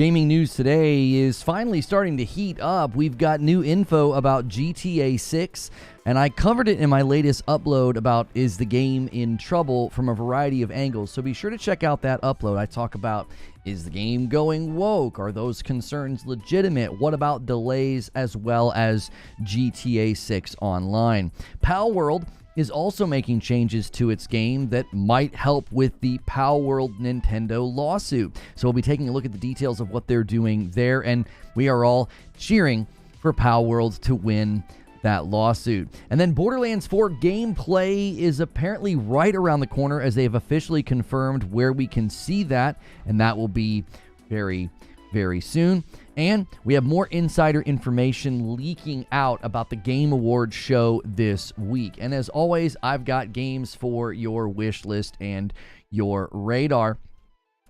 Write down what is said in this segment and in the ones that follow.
Gaming news today is finally starting to heat up. We've got new info about GTA 6, and I covered it in my latest upload about is the game in trouble from a variety of angles. So be sure to check out that upload. I talk about, is the game going woke? Are those concerns legitimate? What about delays as well as GTA 6 Online? Palworld is also making changes to its game that might help with the Palworld Nintendo lawsuit. So we'll be taking a look at the details of what they're doing there, and we are all cheering for Palworld to win that lawsuit. And then Borderlands 4 gameplay is apparently right around the corner, as they have officially confirmed where we can see that, and that will be very, very soon. And we have more insider information leaking out about the Game Awards show this week. And as always, I've got games for your wish list and your radar.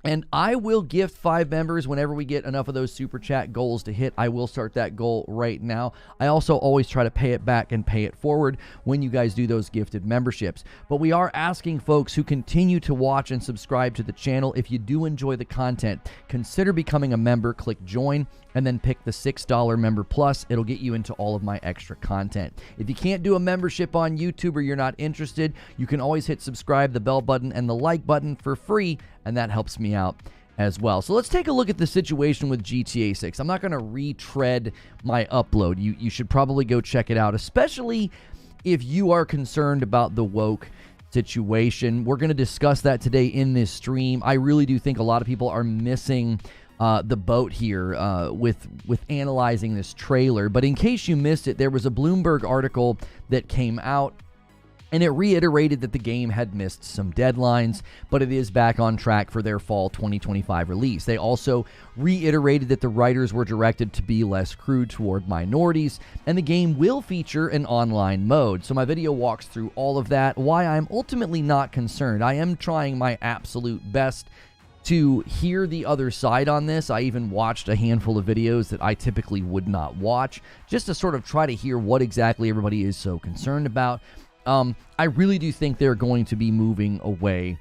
And I will gift 5 members whenever we get enough of those super chat goals to hit. I will start that goal right now. I also always try to pay it back and pay it forward when you guys do those gifted memberships. But we are asking folks who continue to watch and subscribe to the channel, if you do enjoy the content, consider becoming a member. Click join and then pick the $6 member plus. It'll get you into all of my extra content. If you can't do a membership on YouTube or you're not interested, you can always hit subscribe, the bell button, and the like button for free, and that helps me out as well. So let's take a look at the situation with GTA 6. I'm not going to retread my upload. You should probably go check it out, especially if you are concerned about the woke situation. We're going to discuss that today in this stream. I really do think a lot of people are missing the boat here with analyzing this trailer. But in case you missed it, there was a Bloomberg article that came out, and it reiterated that the game had missed some deadlines, but it is back on track for their fall 2025 release. They also reiterated that the writers were directed to be less crude toward minorities, and the game will feature an online mode. So my video walks through all of that, why I'm ultimately not concerned. I am trying my absolute best to hear the other side on this. I even watched a handful of videos that I typically would not watch, just to sort of try to hear what exactly everybody is so concerned about. I really do think they're going to be moving away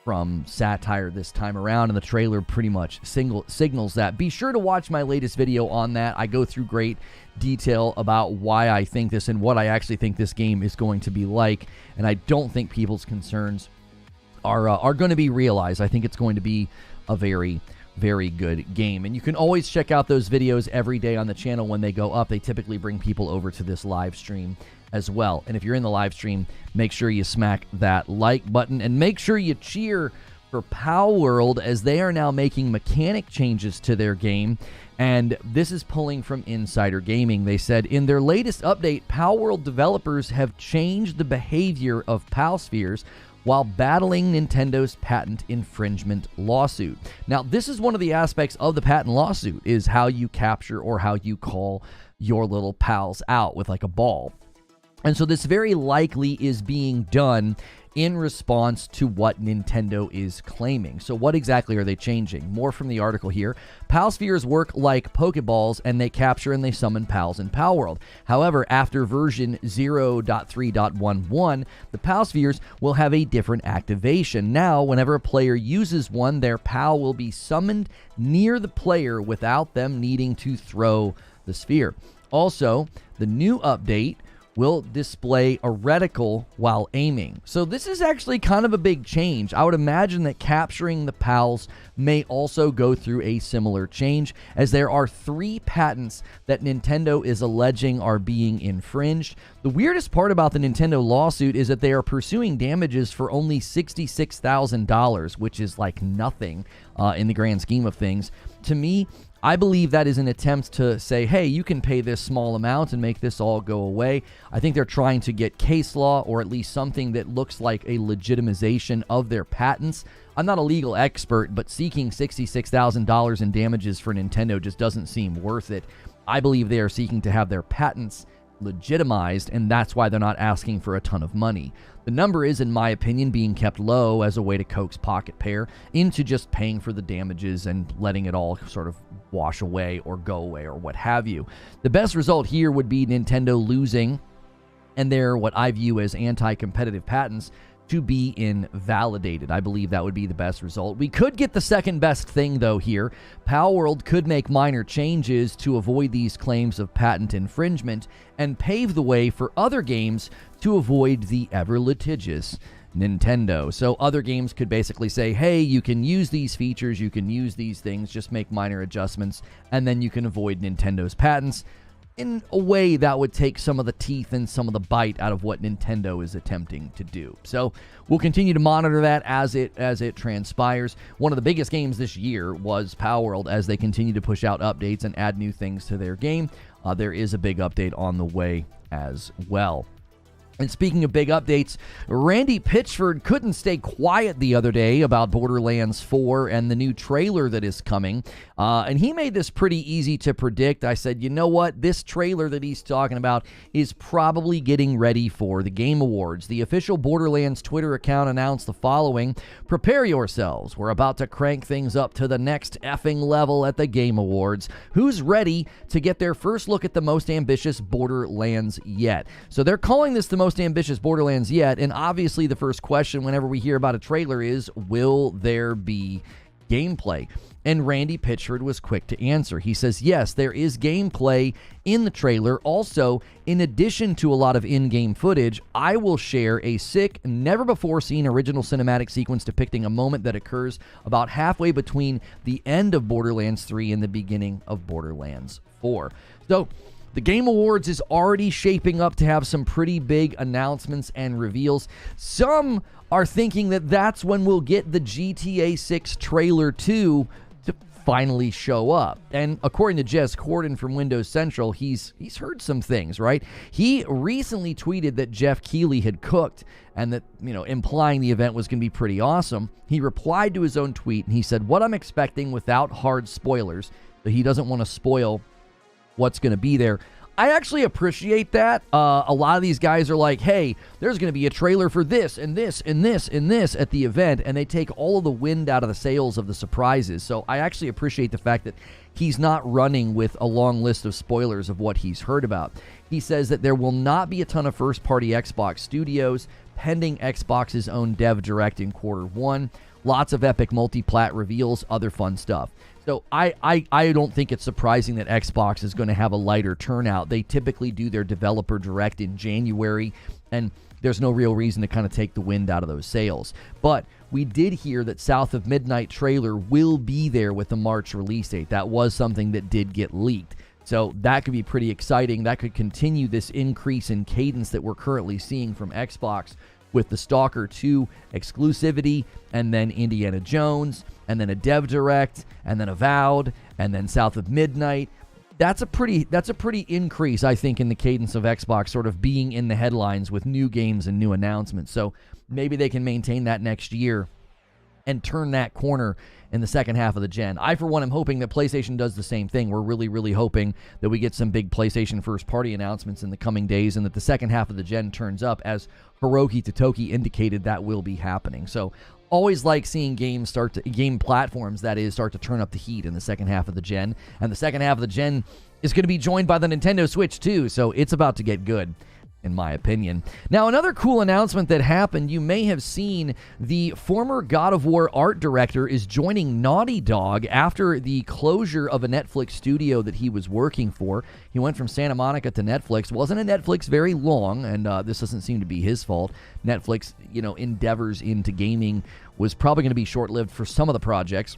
from satire this time around, and the trailer pretty much signals that. Be sure to watch my latest video on that. I go through great detail about why I think this and what I actually think this game is going to be like, and I don't think people's concerns are going to be realized. I think it's going to be a very, very good game. And you can always check out those videos every day on the channel when they go up. They typically bring people over to this live stream as well. And if you're in the live stream, make sure you smack that like button, and make sure you cheer for Palworld, as they are now making mechanic changes to their game. And this is pulling from Insider Gaming. They said, in their latest update, Palworld developers have changed the behavior of Palspheres while battling Nintendo's patent infringement lawsuit. Now, this is one of the aspects of the patent lawsuit, is how you capture or how you call your little pals out with like a ball. And so this very likely is being done in response to what Nintendo is claiming. So what exactly are they changing? More from the article here. Palspheres work like Pokeballs, and they capture and they summon pals in Palworld. However, after version 0.3.11, the Palspheres will have a different activation. Now, whenever a player uses one, their pal will be summoned near the player without them needing to throw the sphere. Also, the new update will display a reticle while aiming. So this is actually kind of a big change. I would imagine that capturing the pals may also go through a similar change, as there are 3 patents that Nintendo is alleging are being infringed. The weirdest part about the Nintendo lawsuit is that they are pursuing damages for only $66,000, which is like nothing in the grand scheme of things. To me, I believe that is an attempt to say, hey, you can pay this small amount and make this all go away. I think they're trying to get case law, or at least something that looks like a legitimization of their patents. I'm not a legal expert, but seeking $66,000 in damages for Nintendo just doesn't seem worth it. I believe they are seeking to have their patents legitimized, and that's why they're not asking for a ton of money. The number is, in my opinion, being kept low as a way to coax Pocketpair into just paying for the damages and letting it all sort of wash away or go away or what have you. The best result here would be Nintendo losing, and their what I view as anti-competitive patents, to be invalidated. I believe that would be the best result. We could get the second best thing, though, here. Palworld could make minor changes to avoid these claims of patent infringement and pave the way for other games to avoid the ever-litigious Nintendo. So other games could basically say, hey, you can use these features, you can use these things, just make minor adjustments, and then you can avoid Nintendo's patents. In a way, that would take some of the teeth and some of the bite out of what Nintendo is attempting to do. So we'll continue to monitor that as it transpires. One of the biggest games this year was Palworld, as they continue to push out updates and add new things to their game. There is a big update on the way as well. And speaking of big updates, Randy Pitchford couldn't stay quiet the other day about Borderlands 4 and the new trailer that is coming. And he made this pretty easy to predict. I said, you know what? This trailer that he's talking about is probably getting ready for the Game Awards. The official Borderlands Twitter account announced the following: "Prepare yourselves. We're about to crank things up to the next effing level at the Game Awards. Who's ready to get their first look at the most ambitious Borderlands yet?" So they're calling this the most ambitious Borderlands yet, and obviously the first question whenever we hear about a trailer is, will there be gameplay? And Randy Pitchford was quick to answer. He says, yes, there is gameplay in the trailer. Also, in addition to a lot of in-game footage, I will share a sick, never-before-seen original cinematic sequence depicting a moment that occurs about halfway between the end of Borderlands 3 and the beginning of Borderlands 4. So the Game Awards is already shaping up to have some pretty big announcements and reveals. Some are thinking that that's when we'll get the GTA 6 trailer 2 to finally show up. And according to Jez Corden from Windows Central, he's heard some things, right? He recently tweeted that Jeff Keighley had cooked and that, implying the event was going to be pretty awesome. He replied to his own tweet and he said, "What I'm expecting without hard spoilers," that he doesn't want to spoil what's going to be there. I actually appreciate that. A lot of these guys are like, hey, there's going to be a trailer for this and this and this and this at the event, and they take all of the wind out of the sails of the surprises. So I actually appreciate the fact that he's not running with a long list of spoilers of what he's heard about. He says that there will not be a ton of first-party Xbox studios, pending Xbox's own dev direct in Q1. Lots of epic multi-plat reveals, other fun stuff. So I don't think it's surprising that Xbox is going to have a lighter turnout. They typically do their developer direct in January, and there's no real reason to kind of take the wind out of those sails. But we did hear that South of Midnight trailer will be there with the March release date. That was something that did get leaked. So that could be pretty exciting. That could continue this increase in cadence that we're currently seeing from Xbox with the Stalker 2 exclusivity, and then Indiana Jones, and then a dev direct, and then Avowed, and then South of Midnight. That's a pretty increase, I think, in the cadence of Xbox sort of being in the headlines with new games and new announcements. So maybe they can maintain that next year and turn that corner in the second half of the gen. I, for one, am hoping that PlayStation does the same thing. We're really, really hoping that we get some big PlayStation first-party announcements in the coming days and that the second half of the gen turns up, as Hiroki Totoki indicated that will be happening. So always like seeing game platforms, that is, start to turn up the heat in the second half of the gen. And the second half of the gen is going to be joined by the Nintendo Switch, too, so it's about to get good, in my opinion. Now, another cool announcement that happened, you may have seen the former God of War art director is joining Naughty Dog after the closure of a Netflix studio that he was working for. He went from Santa Monica to Netflix. Wasn't at Netflix very long, and this doesn't seem to be his fault. Netflix, endeavors into gaming was probably going to be short-lived for some of the projects,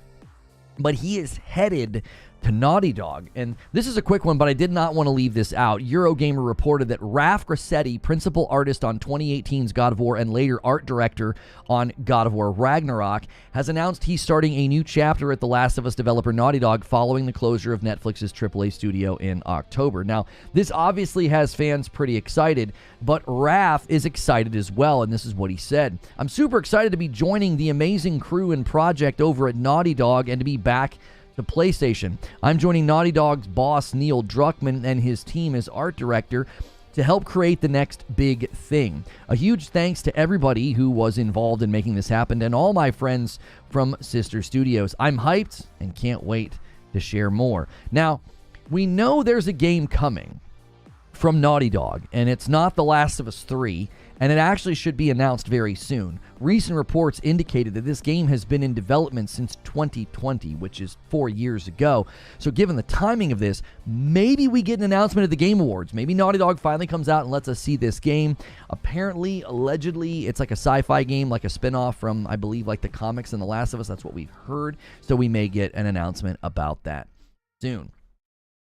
but he is headed to Naughty Dog. And this is a quick one, but I did not want to leave this out. Eurogamer reported that Raf Grassetti, principal artist on 2018's God of War and later art director on God of War Ragnarok, has announced he's starting a new chapter at The Last of Us developer Naughty Dog following the closure of Netflix's AAA studio in October. Now, this obviously has fans pretty excited, but Raf is excited as well, and this is what he said. "I'm super excited to be joining the amazing crew and project over at Naughty Dog and to be back to PlayStation. I'm joining Naughty Dog's boss Neil Druckmann and his team as art director to help create the next big thing. A huge thanks to everybody who was involved in making this happen and all my friends from Sister Studios. I'm hyped and can't wait to share more." Now, we know there's a game coming from Naughty Dog, and it's not The Last of Us 3, and it actually should be announced very soon. Recent reports indicated that this game has been in development since 2020, which is 4 years ago. So given the timing of this, maybe we get an announcement at the Game Awards. Maybe Naughty Dog finally comes out and lets us see this game. Apparently, allegedly, it's like a sci-fi game, like a spin-off from, I believe, like the comics in The Last of Us. That's what we've heard. So we may get an announcement about that soon.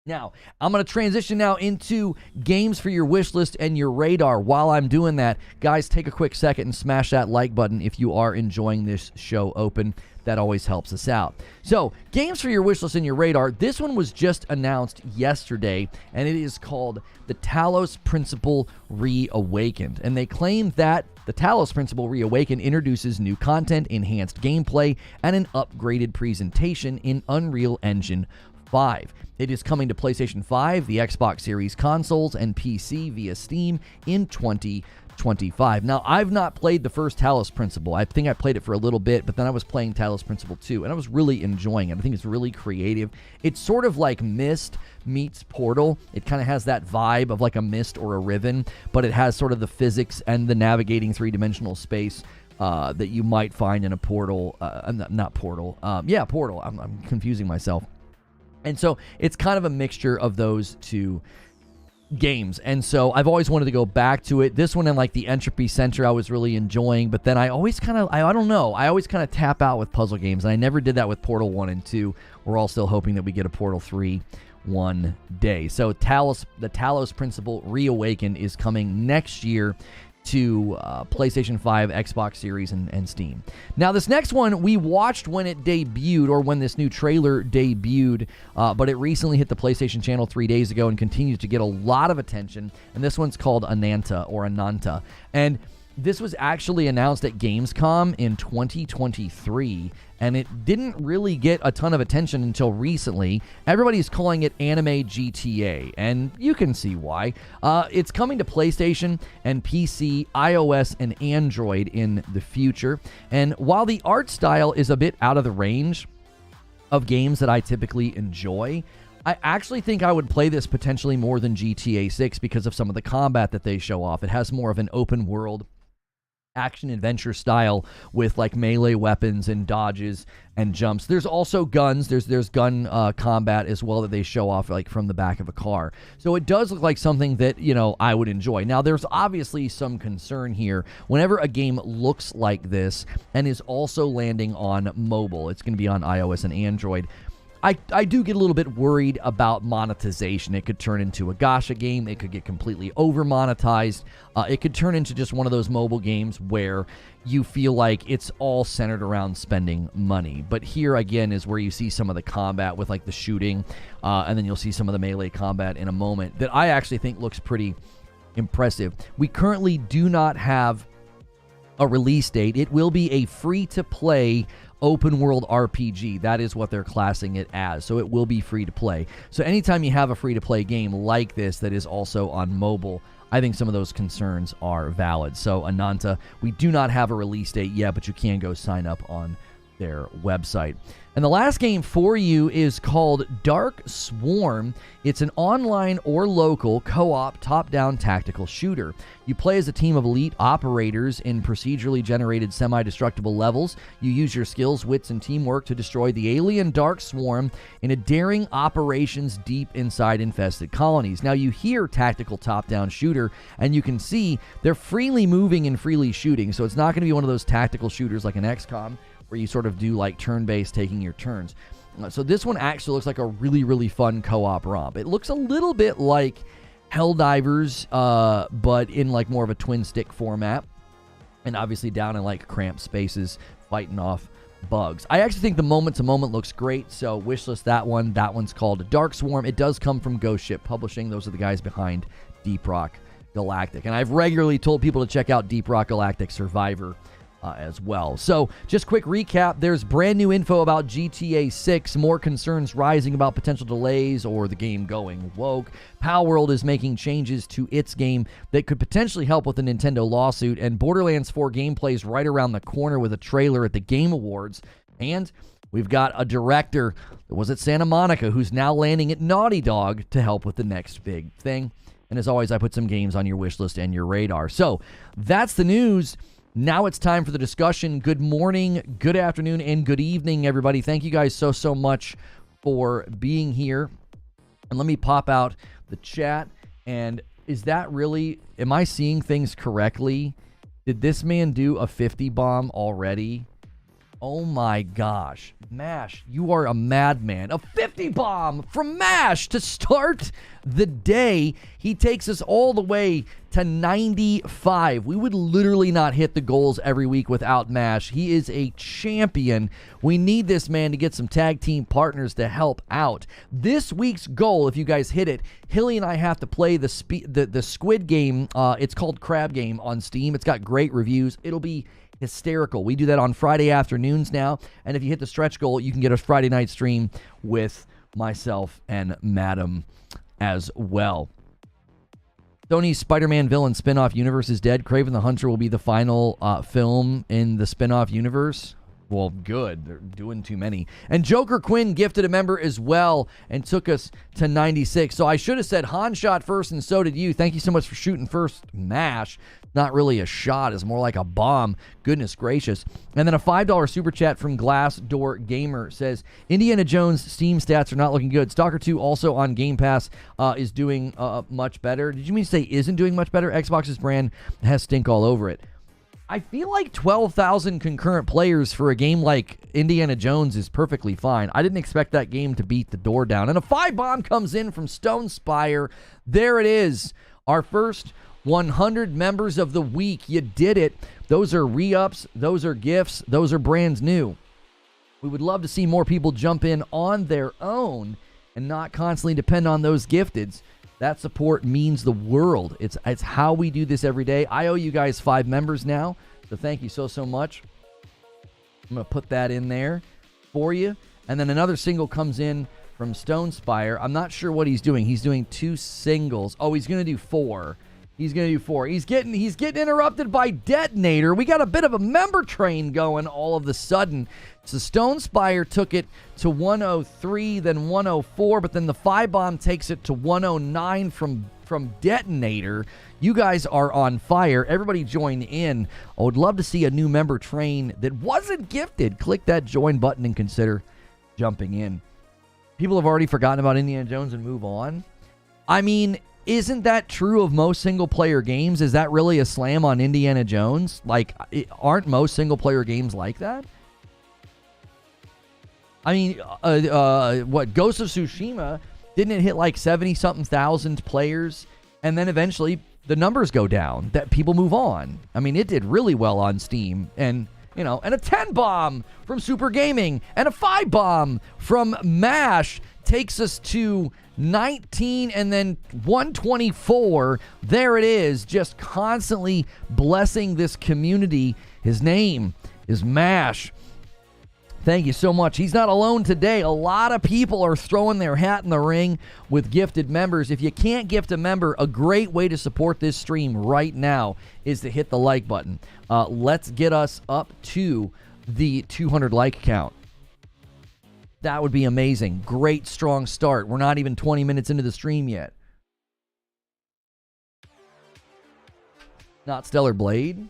Now, I'm going to transition now into games for your wish list and your radar. While I'm doing that, guys, take a quick second and smash that like button if you are enjoying this show open. That always helps us out. So, games for your wish list and your radar. This one was just announced yesterday, and it is called The Talos Principle Reawakened. And they claim that The Talos Principle Reawakened introduces new content, enhanced gameplay, and an upgraded presentation in Unreal Engine 5. It is coming to PlayStation 5, the Xbox Series consoles, and PC via Steam in 2025. Now, I've not played the first Talos Principle. I think I played it for a little bit, but then I was playing Talos Principle 2, and I was really enjoying it. I think it's really creative. It's sort of like Myst meets Portal. It kind of has that vibe of like a Myst or a Riven, but it has sort of the physics and the navigating three-dimensional space that you might find in a Portal. Not Portal. Portal. I'm confusing myself. And so it's kind of a mixture of those two games. And so I've always wanted to go back to it. This one and like the Entropy Center I was really enjoying, but then I always kind of, I don't know, I always kind of tap out with puzzle games. And I never did that with Portal 1 and 2. We're all still hoping that we get a Portal 3 one day. So the Talos Principle Reawakened is coming next year to PlayStation 5, Xbox Series, and Steam. Now, this next one we watched when it debuted, or when this new trailer debuted, but it recently hit the PlayStation channel 3 days ago and continues to get a lot of attention, and this one's called Ananta. And this was actually announced at Gamescom in 2023, and it didn't really get a ton of attention until recently. Everybody's calling it Anime GTA, and you can see why. It's coming to PlayStation and PC, iOS, and Android in the future. And while the art style is a bit out of the range of games that I typically enjoy, I actually think I would play this potentially more than GTA 6 because of some of the combat that they show off. It has more of an open world action-adventure style with like melee weapons and dodges and jumps. There's also guns. There's gun combat as well that they show off like from the back of a car. So it does look like something that, you know, I would enjoy. Now, there's obviously some concern here. Whenever a game looks like this and is also landing on mobile, it's going to be on iOS and Android, I do get a little bit worried about monetization. It could turn into a gacha game. It could get completely over-monetized. It could turn into just one of those mobile games where you feel like it's all centered around spending money. But here, again, is where you see some of the combat with, like, the shooting, and then you'll see some of the melee combat in a moment that I actually think looks pretty impressive. We currently do not have a release date. It will be a free-to-play open world RPG. That is what they're classing it as. So it will be free to play. So anytime you have a free to play game like this that is also on mobile, I think some of those concerns are valid. So Ananta, we do not have a release date yet, but you can go sign up on their website. And the last game for you is called Dark Swarm. It's an online or local co-op top-down tactical shooter. You play as a team of elite operators in procedurally generated semi-destructible levels. You use your skills, wits, and teamwork to destroy the alien Dark Swarm in a daring operations deep inside infested colonies. Now, you hear tactical top-down shooter, and you can see they're freely moving and freely shooting, so it's not going to be one of those tactical shooters like an XCOM, where you sort of do like turn-based, taking your turns. So this one actually looks like a really, really fun co-op romp. It looks a little bit like Helldivers, but in like more of a twin-stick format, and obviously down in like cramped spaces, fighting off bugs. I actually think the moment-to-moment looks great, so wishlist that one. That one's called Dark Swarm. It does come from Ghost Ship Publishing. Those are the guys behind Deep Rock Galactic. And I've regularly told people to check out Deep Rock Galactic Survivor as well. So just quick recap, there's brand new info about GTA 6, more concerns rising about potential delays or the game going woke. Palworld is making changes to its game that could potentially help with the Nintendo lawsuit, and Borderlands 4 gameplay is right around the corner with a trailer at the Game Awards. And we've got a director that was at Santa Monica who's now landing at Naughty Dog to help with the next big thing. And as always, I put some games on your wish list and your radar. So that's the news. Now it's time for the discussion. Good morning, good afternoon, and good evening, everybody. Thank you guys so much for being here. And let me pop out the chat. And is that really, am I seeing things correctly? Did this man do a 50 bomb already? Oh my gosh. Mash, you are a madman. A 50 bomb from Mash to start the day. He takes us all the way to 95. We would literally not hit the goals every week without Mash. He is a champion. We need this man to get some tag team partners to help out. This week's goal, if you guys hit it, Hilly and I have to play the Squid Game. It's called Crab Game on Steam. It's got great reviews. It'll be hysterical. We do that on Friday afternoons now, and if you hit the stretch goal, you can get a Friday night stream with myself and Madam as well. Sony's Spider-Man villain spin-off universe is dead. Kraven the Hunter will be the final film in the spin-off universe. Well, good. They're doing too many. And Joker Quinn gifted a member as well and took us to 96. So I should have said Han shot first, and so did you. Thank you so much for shooting first, Mash. Not really a shot. It's more like a bomb. Goodness gracious. And then a $5 super chat from Glassdoor Gamer says, Indiana Jones Steam stats are not looking good. Stalker 2 also on Game Pass is doing much better. Did you mean to say isn't doing much better? Xbox's brand has stink all over it. I feel like 12,000 concurrent players for a game like Indiana Jones is perfectly fine. I didn't expect that game to beat the door down. And a 5 bomb comes in from Stone Spire. There it is. Our first 100 members of the week. You did it. Those are re-ups. Those are gifts. Those are brands new. We would love to see more people jump in on their own and not constantly depend on those gifteds. That support means the world. It's how we do this every day. I owe you guys 5 members now, so thank you so much. I'm going to put that in there for you. And then another single comes in from Stone Spire. I'm not sure what he's doing. He's doing 2 singles. Oh, he's going to do 4. He's going to do 4. He's getting interrupted by Detonator. We got a bit of a member train going all of a sudden. So Stone Spire took it to 103, then 104, but then the 5 bomb takes it to 109 from Detonator. You guys are on fire. Everybody join in. I would love to see a new member train that wasn't gifted. Click that join button and consider jumping in. People have already forgotten about Indiana Jones and move on. I mean, isn't that true of most single-player games? Is that really a slam on Indiana Jones? Like, aren't most single-player games like that? I mean, what, Ghost of Tsushima, didn't it hit like 70-something thousand players? And then eventually the numbers go down, that people move on. I mean, it did really well on Steam. And, you know, and a 10 bomb from Super Gaming and a 5 bomb from MASH takes us to 19 and then 124. There it is, just constantly blessing this community. His name is MASH. Thank you so much. He's not alone today. A lot of people are throwing their hat in the ring with gifted members. If you can't gift a member, a great way to support this stream right now is to hit the like button. Let's get us up to the 200 like count. That would be amazing. Great, strong start. We're not even 20 minutes into the stream yet. Not Stellar Blade.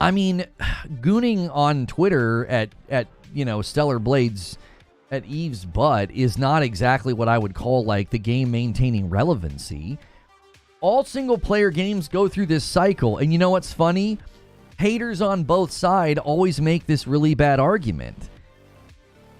I mean, gooning on Twitter at Stellar Blades at Eve's butt is not exactly what I would call like the game maintaining relevancy. All single player games go through this cycle, and you know what's funny? Haters on both sides always make this really bad argument.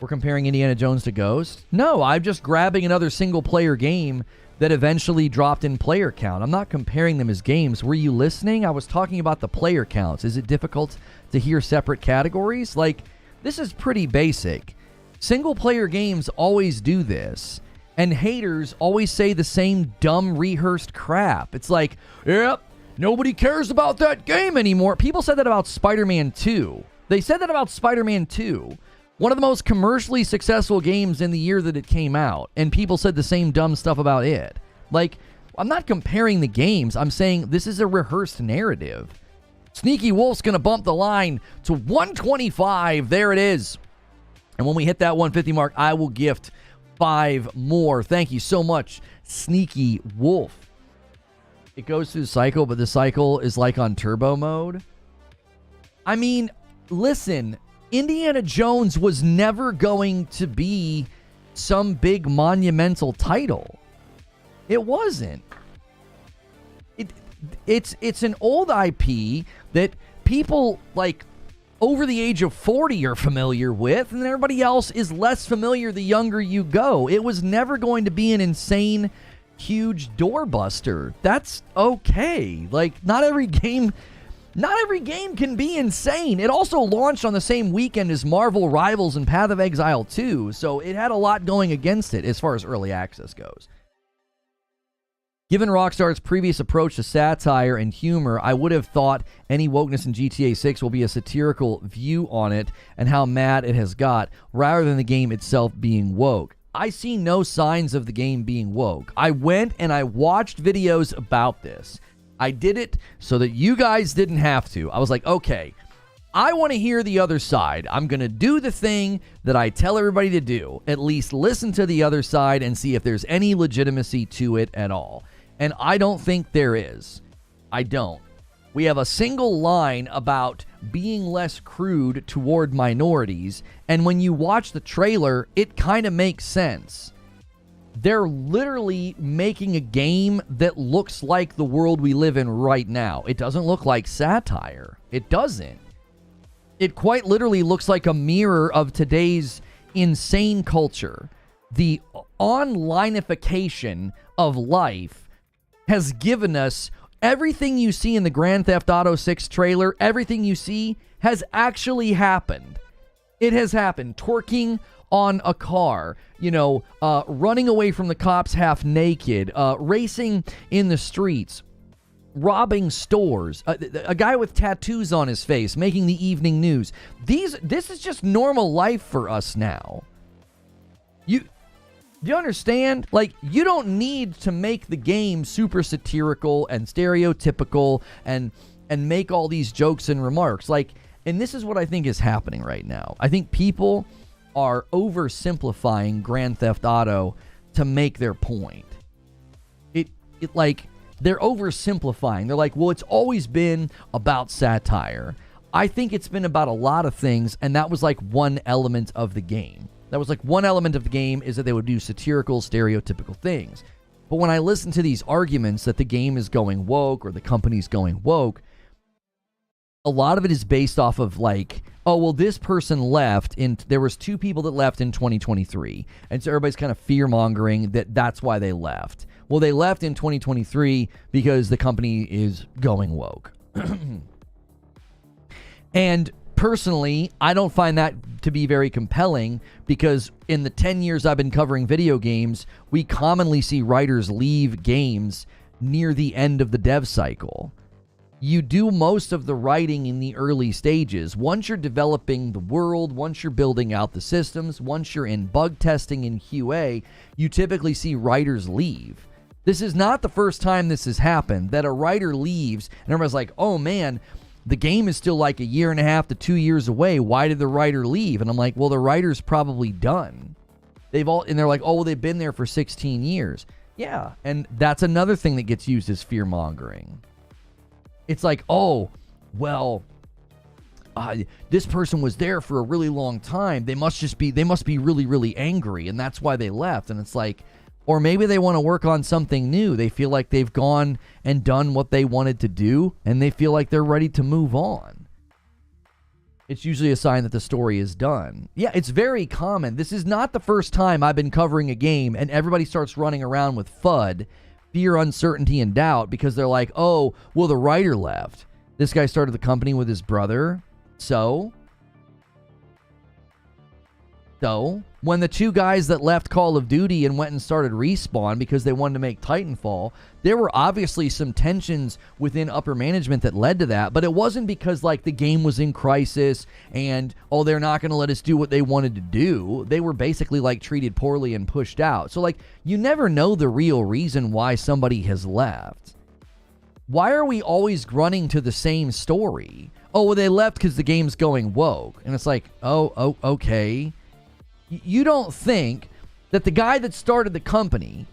We're comparing Indiana Jones to Ghost? No, I'm just grabbing another single player game that eventually dropped in player count. I'm not comparing them as games. Were you listening? I was talking about the player counts. Is it difficult to hear separate categories? Like, this is pretty basic. Single player games always do this, and haters always say the same dumb rehearsed crap. It's like, yep, nobody cares about that game anymore. People said that about Spider-Man 2. They said that about Spider-Man 2. One of the most commercially successful games in the year that it came out, and people said the same dumb stuff about it. Like, I'm not comparing the games. I'm saying this is a rehearsed narrative. Sneaky Wolf's going to bump the line to 125. There it is. And when we hit that 150 mark, I will gift 5 more. Thank you so much, Sneaky Wolf. It goes through the cycle, but the cycle is like on turbo mode. I mean, listen, Indiana Jones was never going to be some big monumental title. It wasn't. It's an old IP that people like over the age of 40 are familiar with, and everybody else is less familiar the younger you go. It was never going to be an insane, huge doorbuster. That's okay. Like, not every game can be insane. It also launched on the same weekend as Marvel Rivals and Path of Exile 2, so it had a lot going against it as far as early access goes. Given Rockstar's previous approach to satire and humor, I would have thought any wokeness in GTA 6 will be a satirical view on it and how mad it has got, rather than the game itself being woke. I see no signs of the game being woke. I went and I watched videos about this. I did it so that you guys didn't have to. I was like, okay, I want to hear the other side. I'm going to do the thing that I tell everybody to do. At least listen to the other side and see if there's any legitimacy to it at all. And I don't think there is. I don't. We have a single line about being less crude toward minorities, and when you watch the trailer, it kind of makes sense. They're literally making a game that looks like the world we live in right now. It doesn't look like satire. It doesn't. It quite literally looks like a mirror of today's insane culture. The onlineification of life has given us everything you see in the Grand Theft Auto 6 trailer. Everything you see has actually happened. It has happened. Twerking on a car, running away from the cops half naked, racing in the streets, robbing stores, a guy with tattoos on his face making the evening news. This is just normal life for us now. Do you understand? Like, you don't need to make the game super satirical and stereotypical and make all these jokes and remarks. Like, and this is what I think is happening right now. I think people are oversimplifying Grand Theft Auto to make their point. They're oversimplifying. They're like, well, it's always been about satire. I think it's been about a lot of things, and that was like one element of the game. That was like one element of the game, is that they would do satirical, stereotypical things. But when I listen to these arguments that the game is going woke or the company's going woke, a lot of it is based off of like, oh, well, this person left, there was 2 people that left in 2023. And so everybody's kind of fear-mongering that that's why they left. Well, they left in 2023 because the company is going woke. And personally, I don't find that to be very compelling, because in the 10 years I've been covering video games, we commonly see writers leave games near the end of the dev cycle. You do most of the writing in the early stages. Once you're developing the world, once you're building out the systems, once you're in bug testing and QA, you typically see writers leave. This is not the first time this has happened, that a writer leaves and everyone's like, oh man, the game is still like 1.5 to 2 years away. Why did the writer leave? And I'm like, well, the writer's probably done. And they're like, oh, well, they've been there for 16 years. Yeah, and that's another thing that gets used as fear-mongering. It's like, oh, well, this person was there for a really long time. They must be really, really angry, and that's why they left. And it's like, or maybe they want to work on something new. They feel like they've gone and done what they wanted to do, and they feel like they're ready to move on. It's usually a sign that the story is done. Yeah, it's very common. This is not the first time I've been covering a game and everybody starts running around with FUD, fear, uncertainty, and doubt, because they're like, oh, well, the writer left. This guy started the company with his brother. So, when the 2 guys that left Call of Duty and went and started Respawn because they wanted to make Titanfall, there were obviously some tensions within upper management that led to that, but it wasn't because like the game was in crisis and, oh, they're not going to let us do what they wanted to do. They were basically like treated poorly and pushed out. So like, you never know the real reason why somebody has left. Why are we always running to the same story? Oh, well, they left because the game's going woke. And it's like, oh, okay. You don't think that the guy that started the company,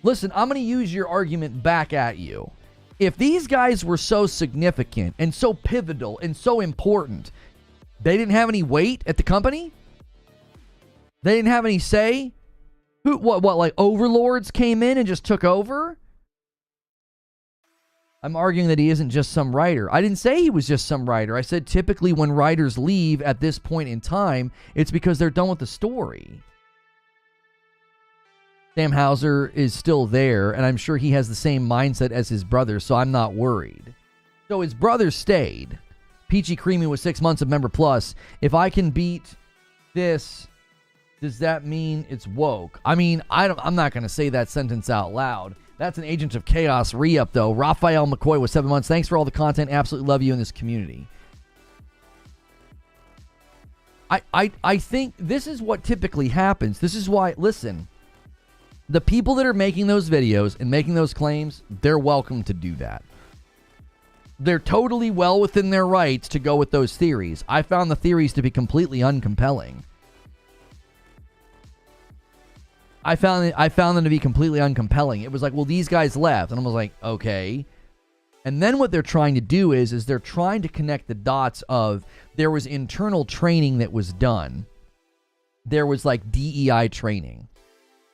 listen, I'm going to use your argument back at you. If these guys were so significant and so pivotal and so important, they didn't have any weight at the company? They didn't have any say? What, like overlords came in and just took over? I'm arguing that he isn't just some writer. I didn't say he was just some writer. I said typically when writers leave at this point in time, it's because they're done with the story. Sam Hauser is still there, and I'm sure he has the same mindset as his brother, so I'm not worried. So his brother stayed. Peachy Creamy with 6 months of Member Plus. If I can beat this, does that mean it's woke? I mean, I'm not going to say that sentence out loud. That's an Agent of Chaos re-up, though. Raphael McCoy with 7 months. Thanks for all the content. Absolutely love you in this community. I think this is what typically happens. This is why, listen, the people that are making those videos and making those claims, they're welcome to do that. They're totally well within their rights to go with those theories. I found the theories to be completely uncompelling. I found them to be completely uncompelling. It was like, well, these guys left. And I was like, okay. And then what they're trying to do is they're trying to connect the dots of there was internal training that was done. There was like DEI training.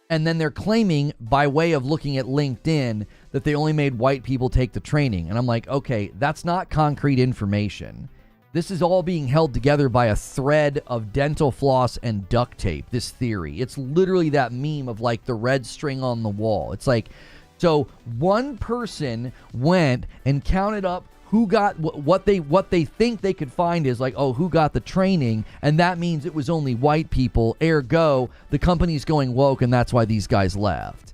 And then they're claiming, by way of looking at LinkedIn, that they only made white people take the training. And I'm like, okay, that's not concrete information. This is all being held together by a thread of dental floss and duct tape, this theory. It's literally that meme of like the red string on the wall. It's like, so one person went and counted up who got what they think they could find is like, oh, who got the training, and that means it was only white people, ergo the company's going woke, and that's why these guys left.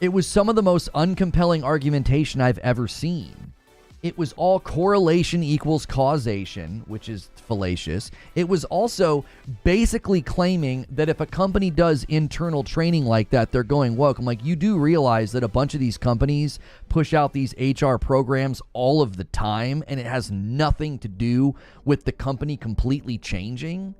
It was some of the most uncompelling argumentation I've ever seen. It was all correlation equals causation, which is fallacious. It was also basically claiming that if a company does internal training like that, they're going woke. I'm like, you do realize that a bunch of these companies push out these HR programs all of the time, and it has nothing to do with the company completely changing?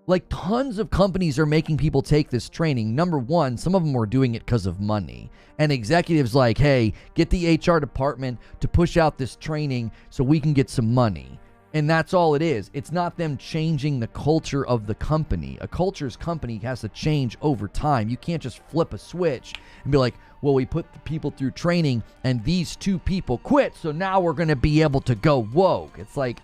Like, tons of companies are making people take this training. Number one, some of them were doing it because of money. And executives like, hey, get the HR department to push out this training so we can get some money. And that's all it is. It's not them changing the culture of the company. A culture's company has to change over time. You can't just flip a switch and be like, well, we put the people through training and these two people quit, so now we're going to be able to go woke. It's like,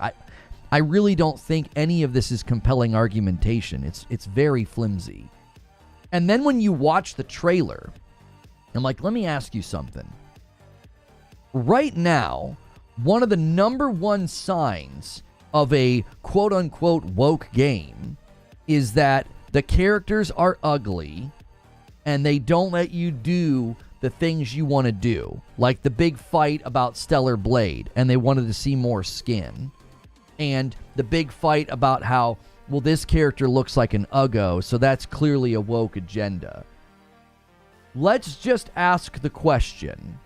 I really don't think any of this is compelling argumentation. It's very flimsy. And then when you watch the trailer, I'm like, let me ask you something. Right now, one of the number one signs of a quote-unquote woke game is that the characters are ugly and they don't let you do the things you want to do. Like the big fight about Stellar Blade, and they wanted to see more skin. And the big fight about how, well, this character looks like an Uggo, so that's clearly a woke agenda. Let's just ask the question.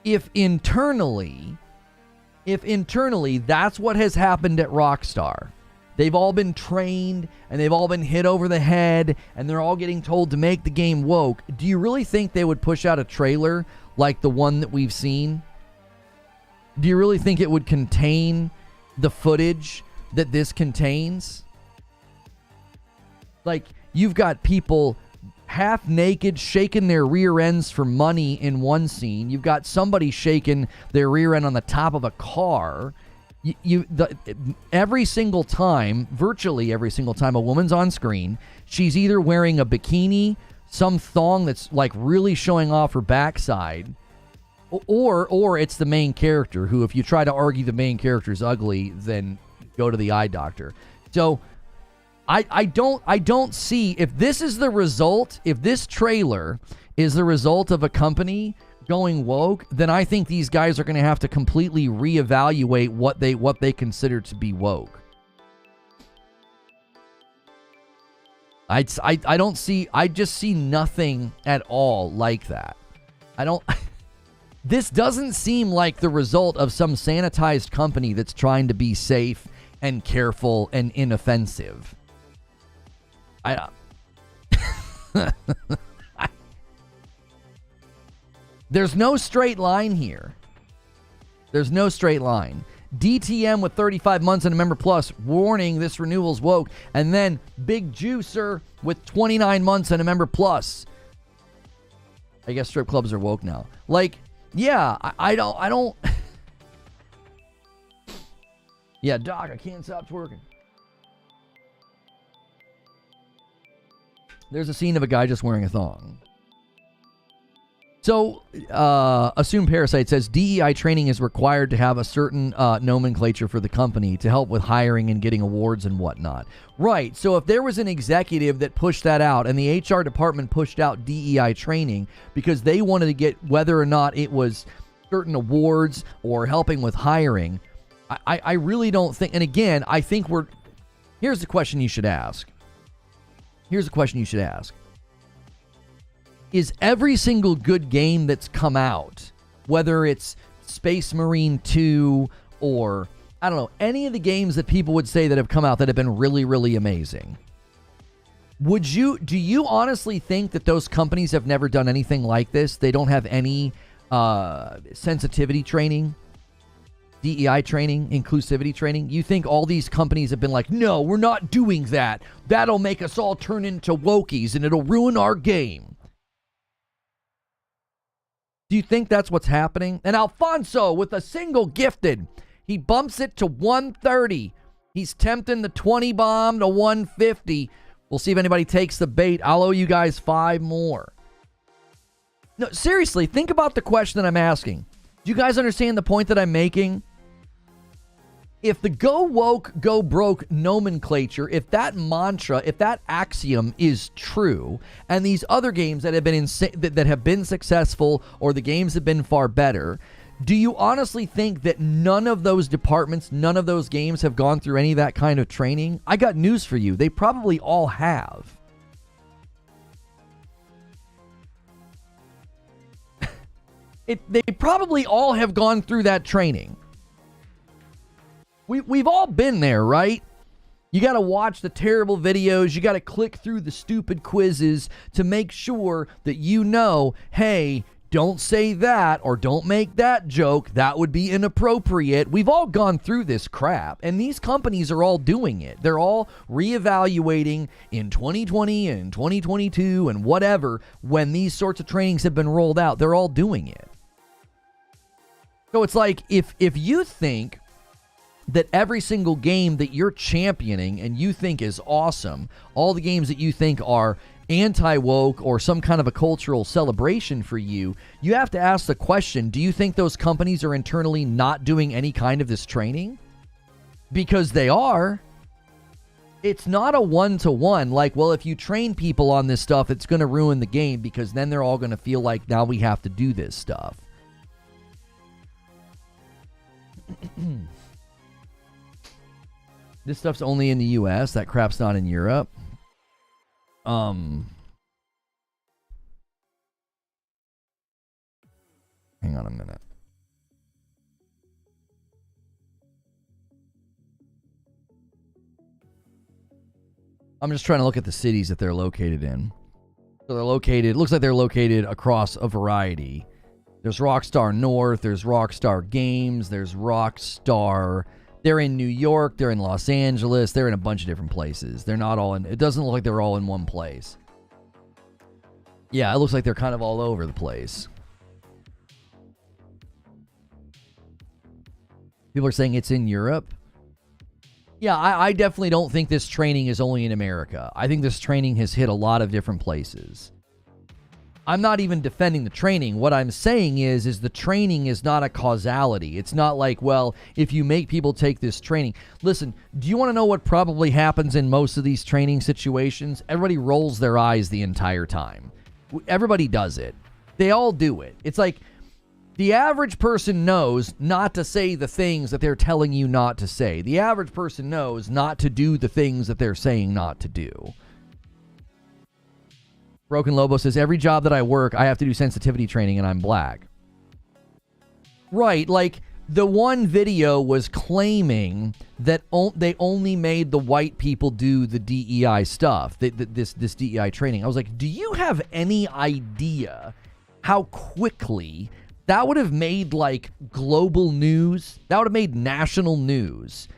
If internally that's what has happened at Rockstar, they've all been trained and they've all been hit over the head and they're all getting told to make the game woke, do you really think they would push out a trailer like the one that we've seen? Do you really think it would contain the footage that this contains? Like, you've got people half naked shaking their rear ends for money in one scene. You've got somebody shaking their rear end on the top of a car. Every single time, virtually every single time a woman's on screen, she's either wearing a bikini, some thong that's like really showing off her backside, or it's the main character who, if you try to argue the main character is ugly, then go to the eye doctor. So I don't see, if this is the result, if this trailer is the result of a company going woke, then I think these guys are going to have to completely reevaluate what they consider to be woke. I just see nothing at all like that. This doesn't seem like the result of some sanitized company that's trying to be safe and careful and inoffensive. There's no straight line here. There's no straight line. DTM with 35 months and a member plus, warning this renewal's woke. And then Big Juicer with 29 months and a member plus. I guess strip clubs are woke now. Like, yeah, I don't. Yeah, Doc, I can't stop twerking. There's a scene of a guy just wearing a thong. So, Assume Parasite says DEI training is required to have a certain nomenclature for the company to help with hiring and getting awards and whatnot. Right. So if there was an executive that pushed that out and the HR department pushed out DEI training because they wanted to get whether or not it was certain awards or helping with hiring, I really don't think. And again, I think here's the question you should ask. Is every single good game that's come out, whether it's Space Marine 2 or, I don't know, any of the games that people would say that have come out that have been really, really amazing, do you honestly think that those companies have never done anything like this? They don't have any sensitivity training, DEI training, inclusivity training? You think all these companies have been like, no, we're not doing that. That'll make us all turn into wokies and it'll ruin our game. Do you think that's what's happening? And Alfonso with a single gifted. He bumps it to 130. He's tempting the 20 bomb to 150. We'll see if anybody takes the bait. I'll owe you guys 5 more. No, seriously, think about the question that I'm asking. Do you guys understand the point that I'm making? If the go woke, go broke nomenclature, if that mantra, if that axiom is true, and these other games that have been that have been successful, or the games have been far better, do you honestly think that none of those departments, none of those games have gone through any of that kind of training? I got news for you. They probably all have. They probably all have gone through that training. We've all been there, right? You got to watch the terrible videos. You got to click through the stupid quizzes to make sure that you know, hey, don't say that or don't make that joke. That would be inappropriate. We've all gone through this crap, and these companies are all doing it. They're all reevaluating in 2020 and 2022 and whatever when these sorts of trainings have been rolled out. They're all doing it. So it's like if you think that every single game that you're championing and you think is awesome, all the games that you think are anti-woke or some kind of a cultural celebration for you, you have to ask the question, do you think those companies are internally not doing any kind of this training? Because they are. It's not a one-to-one, like, well, if you train people on this stuff, it's going to ruin the game because then they're all going to feel like now we have to do this stuff. This stuff's only in the US. That crap's not in Europe. Hang on a minute. I'm just trying to look at the cities that they're located in. So they're located, looks like they're located across a variety. There's Rockstar North, there's Rockstar Games, there's Rockstar. They're in New York, they're in Los Angeles, they're in a bunch of different places. They're not all in, it doesn't look like they're all in one place. Yeah, it looks like they're kind of all over the place. People are saying it's in Europe. Yeah, I definitely don't think this training is only in America. I think this training has hit a lot of different places. I'm not even defending the training. What I'm saying is the training is not a causality. It's not like, well, if you make people take this training. Listen, do you want to know what probably happens in most of these training situations? Everybody rolls their eyes the entire time. Everybody does it. They all do it. It's like the average person knows not to say the things that they're telling you not to say. The average person knows not to do the things that they're saying not to do. Broken Lobo says, every job that I work, I have to do sensitivity training and I'm black. Right, like, The one video was claiming that they only made the white people do the DEI stuff, this DEI training. I was like, do you have any idea how quickly that would have made like global news? That would have made national news.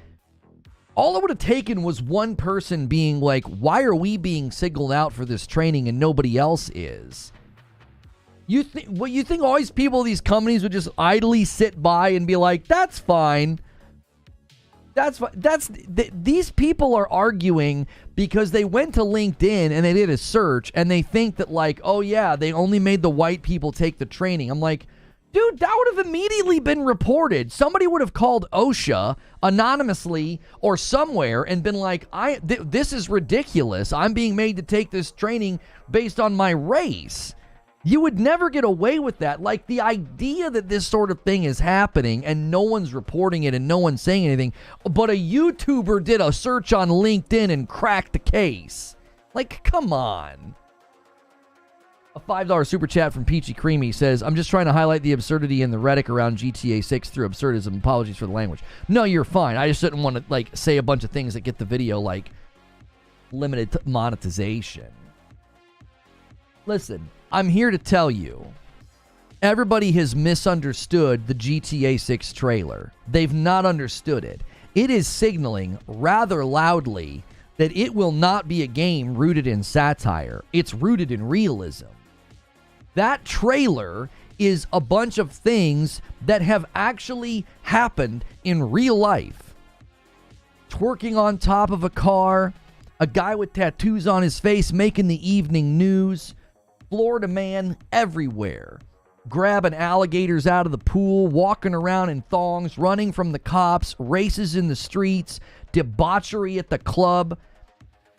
All it would have taken was one person being like, why are we being singled out for this training and nobody else is? You think all these people, these companies would just idly sit by and be like, that's fine. That's fine. These people are arguing because they went to LinkedIn and they did a search and they think that like, oh yeah, they only made the white people take the training. I'm like, dude, that would have immediately been reported. Somebody would have called OSHA anonymously or somewhere and been like, this is ridiculous. I'm being made to take this training based on my race. You would never get away with that. Like, the idea that this sort of thing is happening and no one's reporting it and no one's saying anything, but a YouTuber did a search on LinkedIn and cracked the case. Like, come on. A $5 super chat from Peachy Creamy says, I'm just trying to highlight the absurdity in the rhetoric around GTA 6 through absurdism. Apologies for the language. No, you're fine. I just didn't want to, like, say a bunch of things that get the video, like, limited to monetization. Listen, I'm here to tell you, everybody has misunderstood the GTA 6 trailer. They've not understood it. It is signaling rather loudly that it will not be a game rooted in satire. It's rooted in realism. That trailer is a bunch of things that have actually happened in real life. Twerking on top of a car, a guy with tattoos on his face making the evening news, Florida man everywhere, grabbing alligators out of the pool, walking around in thongs, running from the cops, races in the streets, debauchery at the club.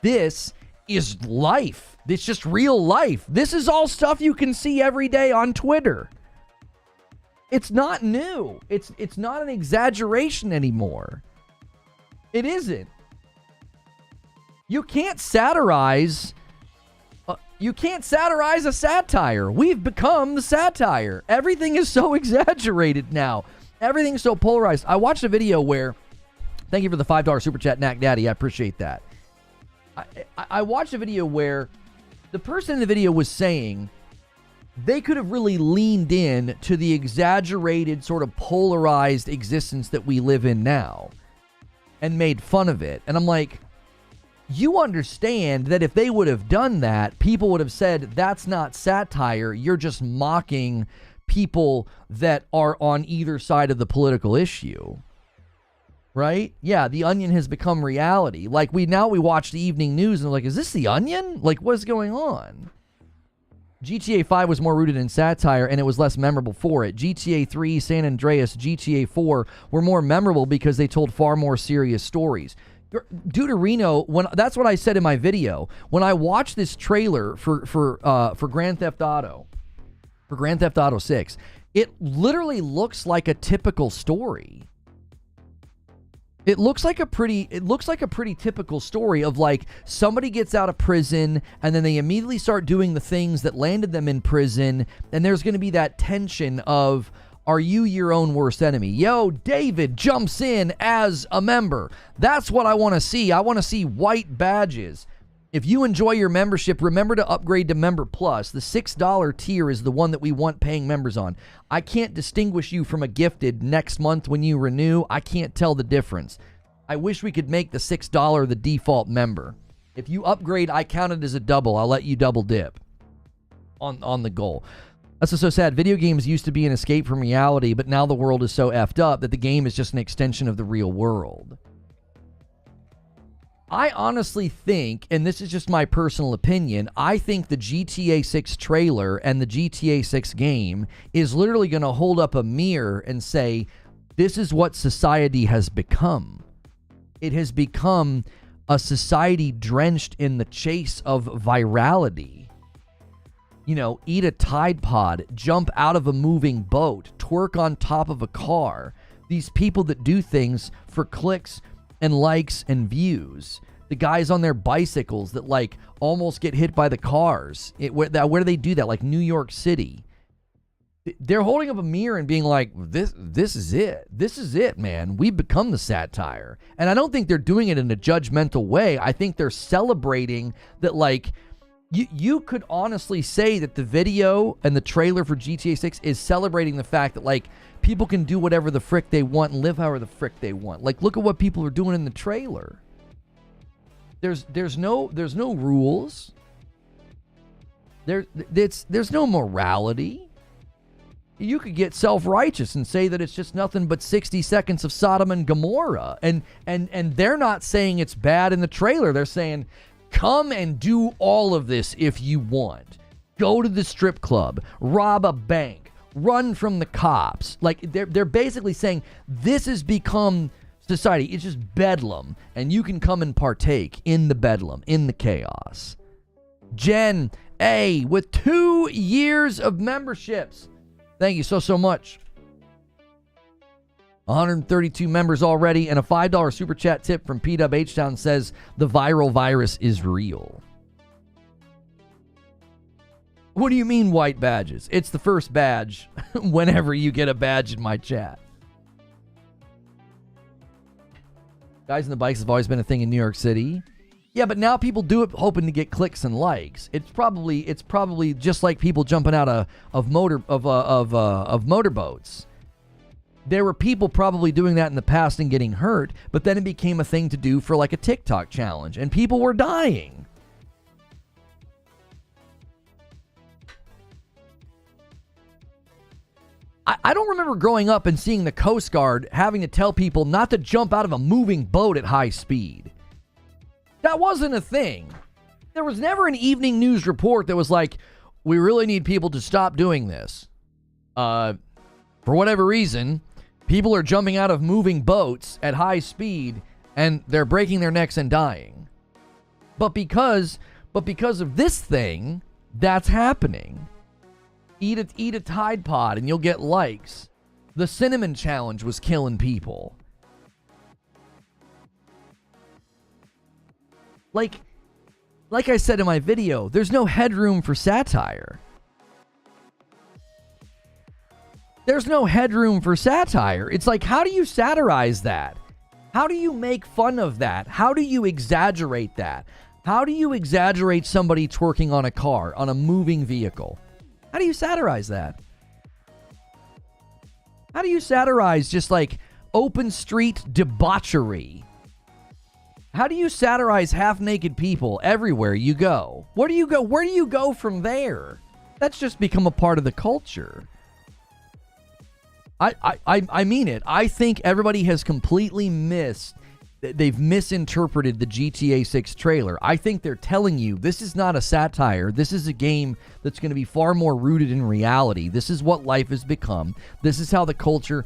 This is life. It's just real life. This is all stuff you can see every day on Twitter. It's not new. It's not an exaggeration anymore. It isn't. You can't satirize. You can't satirize a satire. We've become the satire. Everything is so exaggerated now. Everything's so polarized. I watched a video where, thank you for the $5 super chat, Knack Daddy. I appreciate that. I watched a video where the person in the video was saying they could have really leaned in to the exaggerated, sort of polarized existence that we live in now and made fun of it. And I'm like, you understand that if they would have done that, people would have said, that's not satire. You're just mocking people that are on either side of the political issue. Right? Yeah, The Onion has become reality. Like, we watch the evening news and we're like, is this The Onion? Like, what's going on? GTA 5 was more rooted in satire and it was less memorable for it. GTA 3, San Andreas, GTA 4 were more memorable because they told far more serious stories. Deuterino, that's what I said in my video. When I watched this trailer for Grand Theft Auto, for Grand Theft Auto 6, it literally looks like a typical story. It looks like a pretty typical story of like somebody gets out of prison and then they immediately start doing the things that landed them in prison, and there's going to be that tension of, are you your own worst enemy? Yo, David jumps in as a member. That's what I want to see. I want to see white badges. If you enjoy your membership, remember to upgrade to Member Plus. The $6 tier is the one that we want paying members on. I can't distinguish you from a gifted next month when you renew. I can't tell the difference. I wish we could make the $6 the default member. If you upgrade, I count it as a double. I'll let you double dip on the goal. That's what's so sad. Video games used to be an escape from reality, but now the world is so effed up that the game is just an extension of the real world. I honestly think, and this is just my personal opinion, I think the GTA 6 trailer and the GTA 6 game is literally going to hold up a mirror and say, this is what society has become. It has become a society drenched in the chase of virality. You know, eat a Tide Pod, jump out of a moving boat, twerk on top of a car. These people that do things for clicks and likes and views. The guys on their bicycles that like almost get hit by the cars. Where do they do that? Like New York City. they're holding up a mirror and being like, this is it. This is it, man. We've become the satire. And I don't think they're doing it in a judgmental way. I think they're celebrating that, like, you could honestly say that the video and the trailer for GTA 6 is celebrating the fact that, like, people can do whatever the frick they want and live however the frick they want. Like, look at what people are doing in the trailer. There's no rules. There's no morality. You could get self-righteous and say that it's just nothing but 60 seconds of Sodom and Gomorrah. And they're not saying it's bad in the trailer. They're saying, come and do all of this if you want. Go to the strip club, rob a bank, run from the cops. Like, they're basically saying this has become society. It's just bedlam, and you can come and partake in the bedlam, in the chaos. Jen A with 2 years of memberships. Thank you so much. 132 members already, and a $5 super chat tip from PWH-Town says the viral virus is real. What do you mean white badges? It's the first badge whenever you get a badge in my chat. Guys in the bikes have always been a thing in New York City. Yeah, but now people do it hoping to get clicks and likes. It's probably just like people jumping out of motorboats. There were people probably doing that in the past and getting hurt, but then it became a thing to do for like a TikTok challenge, and people were dying. I don't remember growing up and seeing the Coast Guard having to tell people not to jump out of a moving boat at high speed. That wasn't a thing. There was never an evening news report that was like, we really need people to stop doing this. For whatever reason, people are jumping out of moving boats at high speed and they're breaking their necks and dying. But because of this thing, that's happening. Eat a Tide Pod and you'll get likes. The cinnamon challenge was killing people. Like I said in my video, there's no headroom for satire. There's no headroom for satire. It's like, how do you satirize that? How do you make fun of that? How do you exaggerate that? How do you exaggerate somebody twerking on a car, on a moving vehicle? How do you satirize that? How do you satirize just like open street debauchery? How do you satirize half-naked people everywhere you go? Where do you go? Where do you go from there? That's just become a part of the culture. I mean it. I think everybody has completely they've misinterpreted the GTA 6 trailer. I think they're telling you this is not a satire. This is a game that's going to be far more rooted in reality. This is what life has become. This is how the culture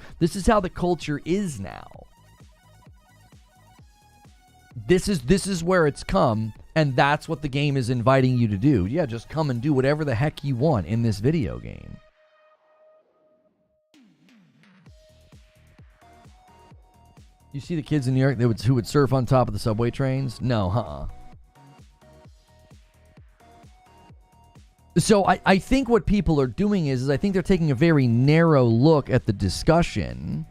is now. This is where it's come, and that's what the game is inviting you to do. Yeah, just come and do whatever the heck you want in this video game. You see the kids in New York who would surf on top of the subway trains? No, So I think what people are doing is I think they're taking a very narrow look at the discussion.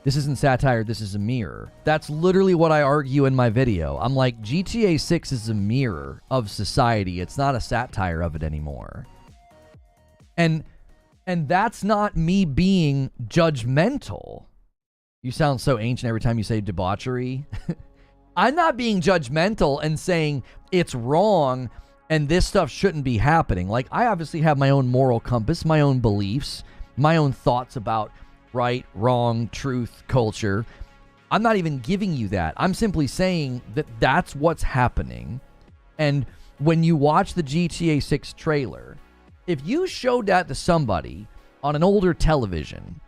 This isn't satire, this is a mirror. That's literally what I argue in my video. I'm like, GTA 6 is a mirror of society. It's not a satire of it anymore. And that's not me being judgmental. You sound so ancient every time you say debauchery. I'm not being judgmental and saying it's wrong and this stuff shouldn't be happening. Like, I obviously have my own moral compass, my own beliefs, my own thoughts about right, wrong, truth, culture. I'm not even giving you that. I'm simply saying that that's what's happening. And when you watch the GTA 6 trailer, if you showed that to somebody on an older television,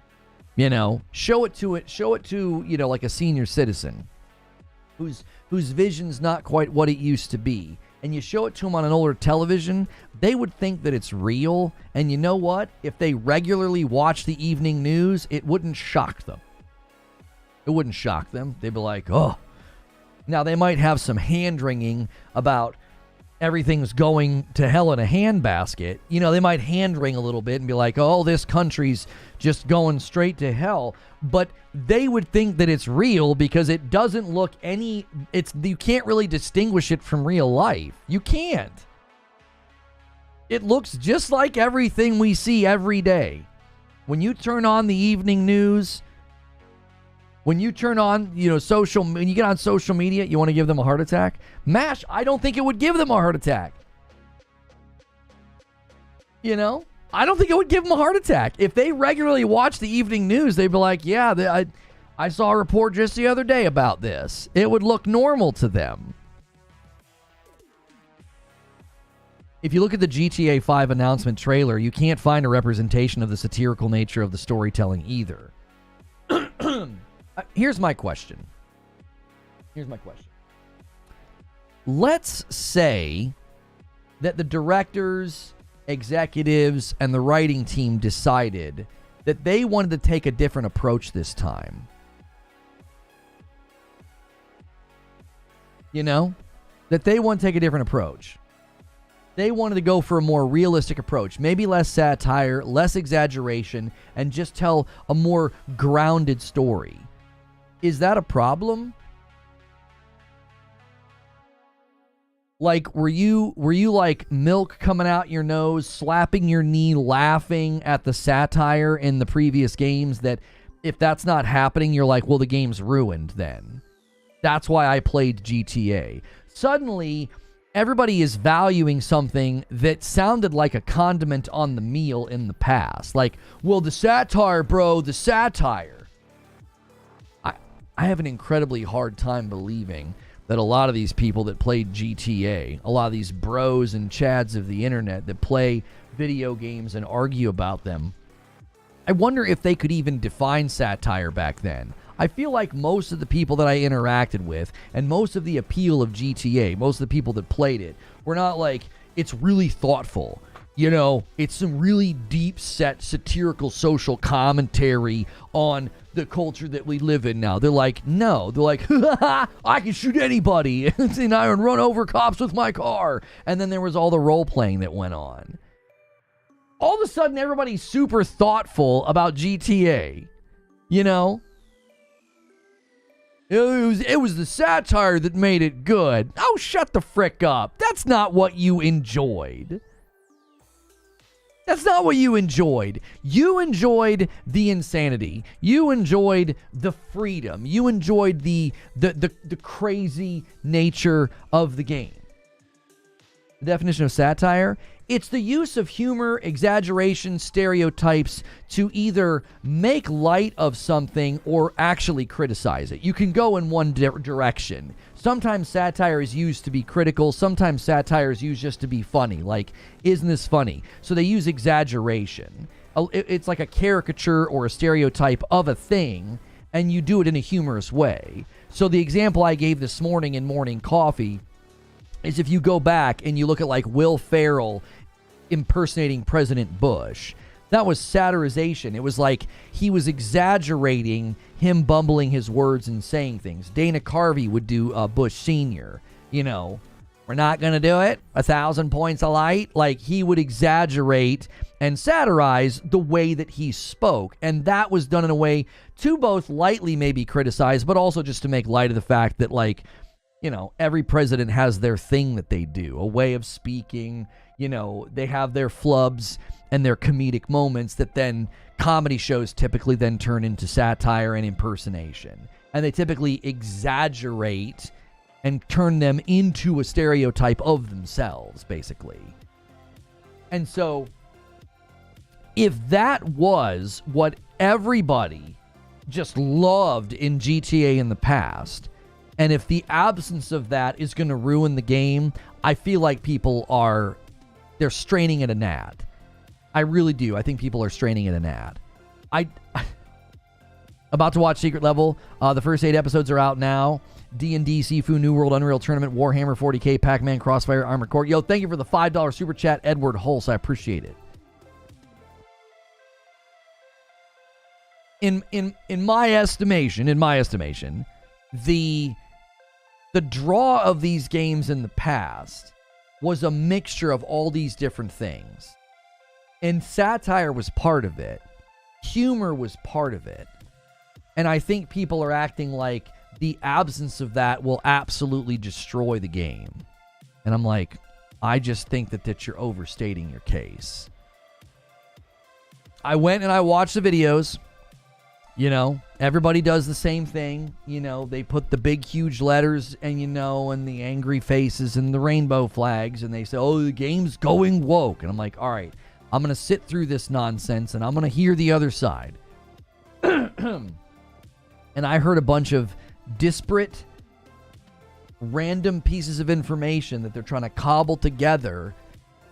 you know, show it to, you know, like a senior citizen whose vision's not quite what it used to be, and you show it to them on an older television, they would think that it's real. And you know what? If they regularly watch the evening news, it wouldn't shock them. It wouldn't shock them. They'd be like, oh. Now, they might have some hand-wringing about everything's going to hell in a handbasket, you know, they might hand wring a little bit and be like, oh, this country's just going straight to hell. But they would think that it's real because it doesn't look you can't really distinguish it from real life. You can't. It looks just like everything we see every day. When you turn on the evening news, when you turn on, when you get on social media, you want to give them a heart attack? MASH, I don't think it would give them a heart attack. I don't think it would give them a heart attack. If they regularly watch the evening news, they'd be like, yeah, I saw a report just the other day about this. It would look normal to them. If you look at the GTA 5 announcement trailer, you can't find a representation of the satirical nature of the storytelling either. Here's my question. Let's say that the directors, executives, and the writing team decided that they wanted to take a different approach this time. That they want to take a different approach. They wanted to go for a more realistic approach, maybe less satire, less exaggeration, and just tell a more grounded story. Is that a problem? Like, were you like milk coming out your nose, slapping your knee, laughing at the satire in the previous games that if that's not happening, you're like, well, the game's ruined then. That's why I played GTA. Suddenly, everybody is valuing something that sounded like a condiment on the meal in the past. Like, well, the satire, bro, the satire. I have an incredibly hard time believing that a lot of these people that played GTA, a lot of these bros and chads of the internet that play video games and argue about them, I wonder if they could even define satire back then. I feel like most of the people that I interacted with and most of the appeal of GTA, most of the people that played it, were not like, it's really thoughtful. It's some really deep set satirical social commentary on the culture that we live in now. They're like, no. They're like, I can shoot anybody and I can run over cops with my car. And then there was all the role playing that went on. All of a sudden, everybody's super thoughtful about GTA. It was the satire that made it good. Oh, shut the frick up. That's not what you enjoyed. That's not what you enjoyed. You enjoyed the insanity. You enjoyed the freedom. You enjoyed the crazy nature of the game. The definition of satire: it's the use of humor, exaggeration, stereotypes to either make light of something or actually criticize it. You can go in one direction. Sometimes satire is used to be critical. Sometimes satire is used just to be funny. Like, isn't this funny? So they use exaggeration. It's like a caricature or a stereotype of a thing, and you do it in a humorous way. So the example I gave this morning in Morning Coffee is if you go back and you look at like Will Ferrell impersonating President Bush, that was satirization. It was like he was exaggerating him bumbling his words and saying things. Dana Carvey would do Bush Sr. We're not going to do it. 1,000 points of light. Like, he would exaggerate and satirize the way that he spoke. And that was done in a way to both lightly maybe criticize, but also just to make light of the fact that, like, every president has their thing that they do, a way of speaking. They have their flubs and their comedic moments that then comedy shows typically then turn into satire and impersonation. And they typically exaggerate and turn them into a stereotype of themselves, basically. And so, if that was what everybody just loved in GTA in the past, and if the absence of that is going to ruin the game, I feel like they're straining at a gnat. I really do. I think people are straining at a gnat. About to watch Secret Level. The first 8 episodes are out now. D&D, Sifu, New World, Unreal Tournament, Warhammer 40K, Pac-Man, Crossfire, Armored Core. Yo, thank you for the $5 super chat, Edward Hulse. I appreciate it. In my estimation, the draw of these games in the past was a mixture of all these different things. And satire was part of it. Humor was part of it. And I think people are acting like the absence of that will absolutely destroy the game. And I'm like, I just think that you're overstating your case. I went and I watched the videos. You know, everybody does the same thing. You know, they put the big, huge letters and, you know, and the angry faces and the rainbow flags. And they say, oh, the game's going woke. And I'm like, all right, I'm going to sit through this nonsense and I'm going to hear the other side. And I heard a bunch of disparate, random pieces of information that they're trying to cobble together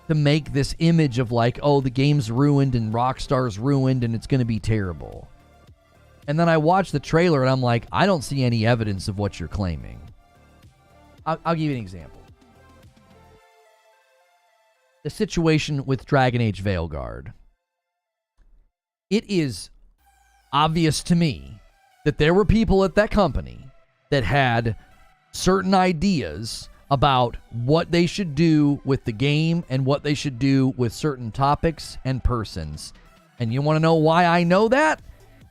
to make this image of like, oh, the game's ruined and Rockstar's ruined and it's going to be terrible. And then I watched the trailer and I'm like, I don't see any evidence of what you're claiming. I'll give you an example. The situation with Dragon Age Veilguard. It is obvious to me that there were people at that company that had certain ideas about what they should do with the game and what they should do with certain topics and persons. And you want to know why I know that?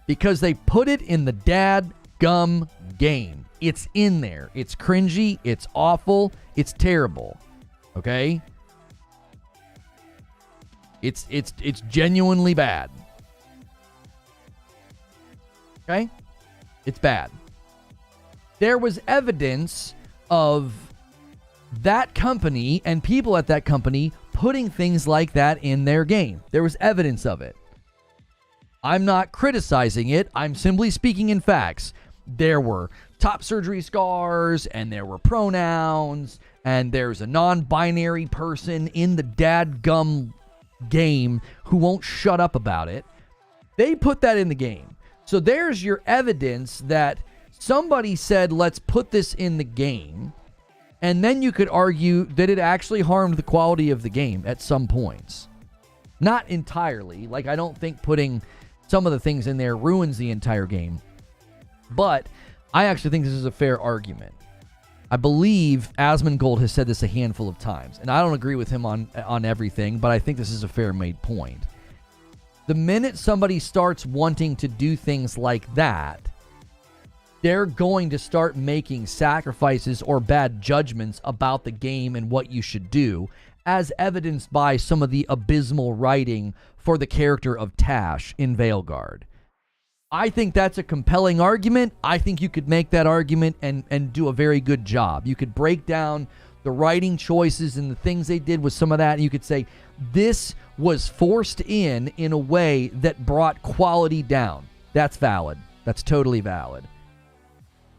Because they put it in the dadgum game. It's in there. It's cringy. It's awful. It's terrible. Okay? It's genuinely bad. Okay? It's bad. There was evidence of that company and people at that company putting things like that in their game. There was evidence of it. I'm not criticizing it. I'm simply speaking in facts. There were top surgery scars, and there were pronouns, and there's a non-binary person in the dadgum game who won't shut up about it. They put that in the game. So there's your evidence that somebody said, let's put this in the game. And then you could argue that it actually harmed the quality of the game at some points. Not entirely. Like, I don't think putting some of the things in there ruins the entire game. But I actually think this is a fair argument. I believe Asmongold has said this a handful of times, and I don't agree with him on everything, but I think this is a fair made point. The minute somebody starts wanting to do things like that, they're going to start making sacrifices or bad judgments about the game and what you should do, as evidenced by some of the abysmal writing for the character of Tash in Veilguard. I think that's a compelling argument. I think you could make that argument and do a very good job. You could break down the writing choices and the things they did with some of that, and you could say, this was forced in a way that brought quality down. That's valid. That's totally valid.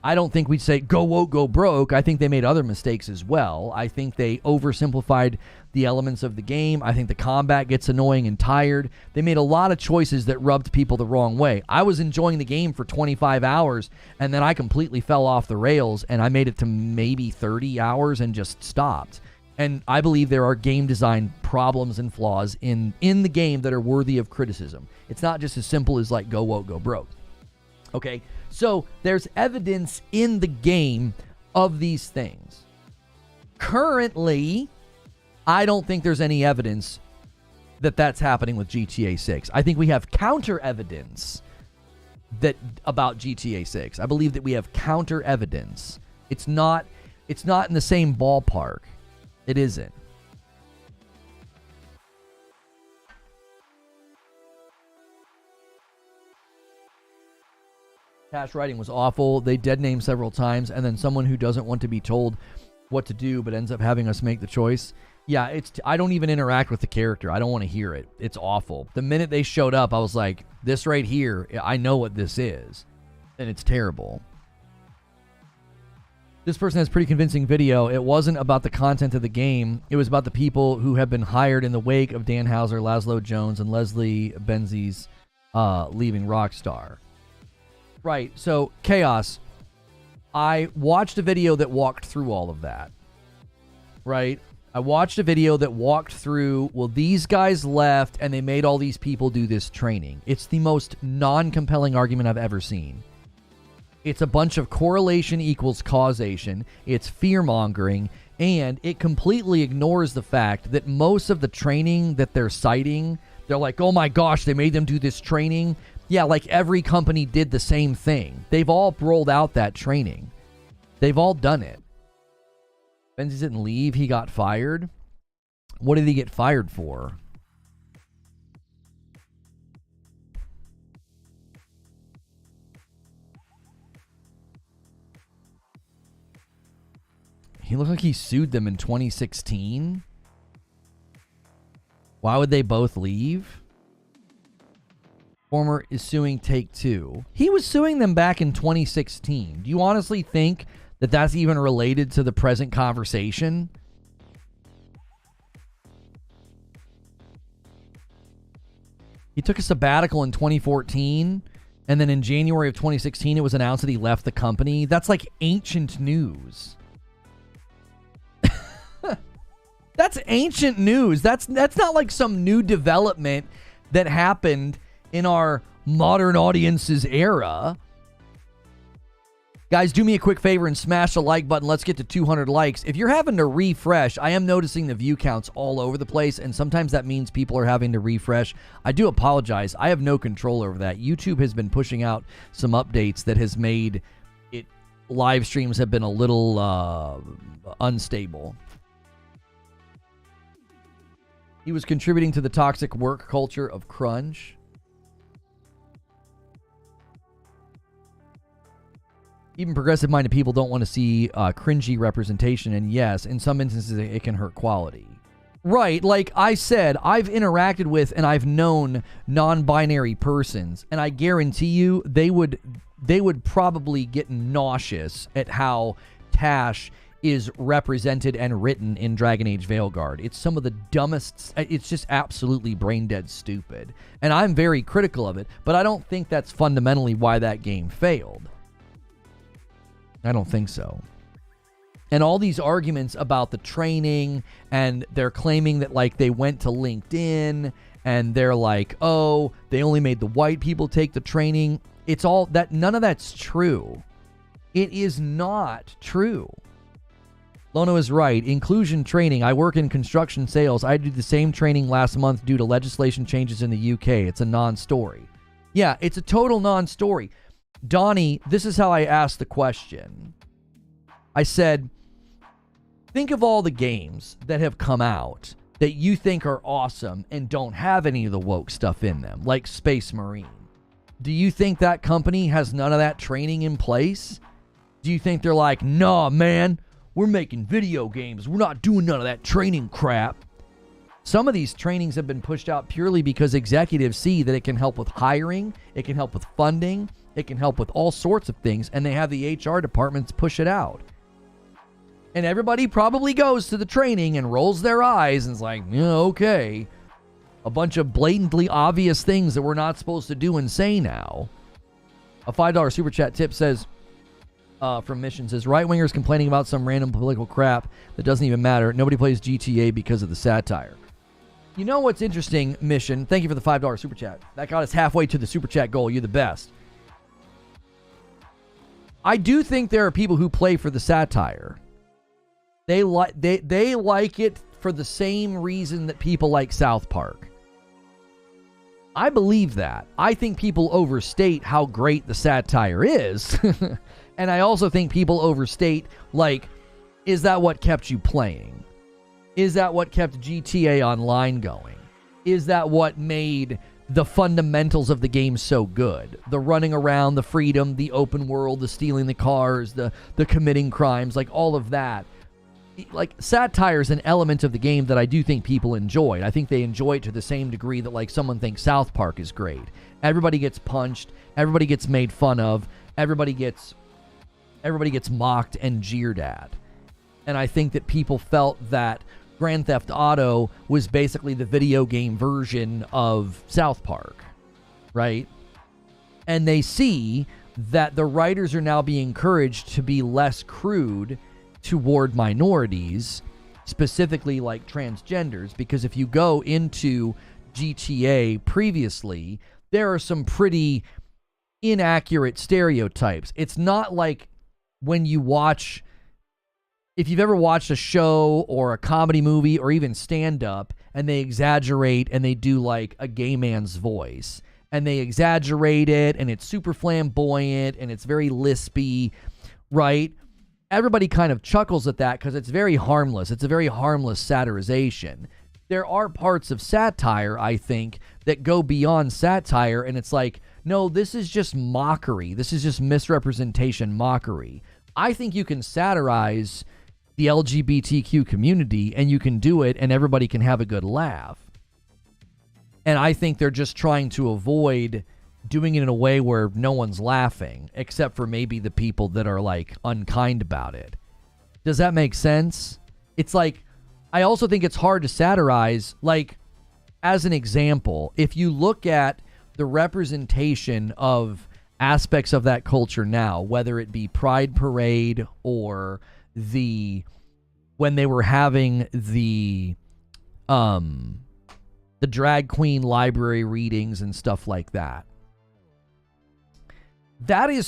I don't think we'd say go woke, go broke. I think they made other mistakes as well. I think they oversimplified the elements of the game. I think the combat gets annoying and tired. They made a lot of choices that rubbed people the wrong way. I was enjoying the game for 25 hours, and then I completely fell off the rails, and I made it to maybe 30 hours and just stopped. And I believe there are game design problems and flaws in the game that are worthy of criticism. It's not just as simple as like go woke, go broke. Okay, so there's evidence in the game of these things. Currently, I don't think there's any evidence that that's happening with GTA 6. I think we have counter evidence about GTA 6. I believe that we have counter evidence. It's not in the same ballpark. It isn't. Tash writing was awful. They dead named several times, and then someone who doesn't want to be told what to do but ends up having us make the choice. Yeah, I don't even interact with the character. I don't want to hear it. It's awful. The minute they showed up, I was like, this right here, I know what this is. And it's terrible. This person has pretty convincing video. It wasn't about the content of the game. It was about the people who have been hired in the wake of Dan Houser, Laszlo Jones, and Leslie Benzies leaving Rockstar. Right, so Chaos, I watched a video that walked through all of that. Right? I watched a video that walked through, well, these guys left and they made all these people do this training. It's the most non-compelling argument I've ever seen. It's a bunch of correlation equals causation. It's fear-mongering. And it completely ignores the fact that most of the training that they're citing, they're like, oh my gosh, they made them do this training. Yeah, like every company did the same thing. They've all rolled out that training. They've all done it. Benzi didn't leave. He got fired. What did he get fired for? He looked like he sued them in 2016. Why would they both leave? Former is suing Take-Two. He was suing them back in 2016. Do you honestly think that that's even related to the present conversation? He took a sabbatical in 2014, and then in January of 2016, it was announced that he left the company. That's like ancient news. That's ancient news. That's not like some new development that happened in our modern audience's era. Guys, do me a quick favor and smash the like button. Let's get to 200 likes. If you're having to refresh, I am noticing the view counts all over the place, and sometimes that means people are having to refresh. I do apologize. I have no control over that. YouTube has been pushing out some updates that has made it, live streams have been a little unstable. He was contributing to the toxic work culture of crunch. Even progressive-minded people don't want to see cringy representation, and yes, in some instances, it can hurt quality. Right, like I said, I've interacted with and I've known non-binary persons, and I guarantee you they would probably get nauseous at how Tash is represented and written in Dragon Age Veilguard. It's some of the dumbest, it's just absolutely brain-dead stupid. And I'm very critical of it, but I don't think that's fundamentally why that game failed. I don't think so. And all these arguments about the training, and they're claiming that like they went to LinkedIn, and they're like, oh, they only made the white people take the training. It's all that, none of that's true. It is not true. Lono is right. Inclusion training. I work in construction sales. I did the same training last month due to legislation changes in the UK. It's a non-story. Yeah, it's a total non-story. Donnie, this is how I asked the question. I said, think of all the games that have come out that you think are awesome and don't have any of the woke stuff in them, like Space Marine. Do you think that company has none of that training in place? Do you think they're like, nah, man, we're making video games. We're not doing none of that training crap. Some of these trainings have been pushed out purely because executives see that it can help with hiring, it can help with funding, it can help with all sorts of things, and they have the HR departments push it out. And everybody probably goes to the training and rolls their eyes and is like, yeah, okay. A bunch of blatantly obvious things that we're not supposed to do and say now. A $5 super chat tip says, from Mission says, right-wingers complaining about some random political crap that doesn't even matter. Nobody plays GTA because of the satire. You know what's interesting, Mission? Thank you for the $5 super chat. That got us halfway to the super chat goal. You're the best. I do think there are people who play for the satire. They like it for the same reason that people like South Park. I believe that. I think people overstate how great the satire is. And I also think people overstate, like, is that what kept you playing? Is that what kept GTA Online going? Is that what made the fundamentals of the game so good? The running around, the freedom, the open world, the stealing the cars, the committing crimes, like all of that. Like, satire is an element of the game that I do think people enjoy. I think they enjoy it to the same degree that, like, someone thinks South Park is great. Everybody gets punched. Everybody gets made fun of. Everybody gets mocked and jeered at. And I think that people felt that Grand Theft Auto was basically the video game version of South Park, right? And they see that the writers are now being encouraged to be less crude toward minorities, specifically like transgenders, because if you go into GTA previously, there are some pretty inaccurate stereotypes. It's not like when you watch if you've ever watched a show or a comedy movie or even stand-up, and they exaggerate and they do like a gay man's voice, and they exaggerate it, and it's super flamboyant, and it's very lispy, right? Everybody kind of chuckles at that because it's very harmless. It's a very harmless satirization. There are parts of satire, I think, that go beyond satire, and it's like, no, this is just mockery. This is just misrepresentation mockery. I think you can satirize the LGBTQ community, and you can do it, and everybody can have a good laugh. And I think they're just trying to avoid doing it in a way where no one's laughing, except for maybe the people that are, like, unkind about it. Does that make sense? It's like, I also think it's hard to satirize. Like, as an example, if you look at the representation of aspects of that culture now, whether it be Pride Parade or when they were having the drag queen library readings and stuff like that, that is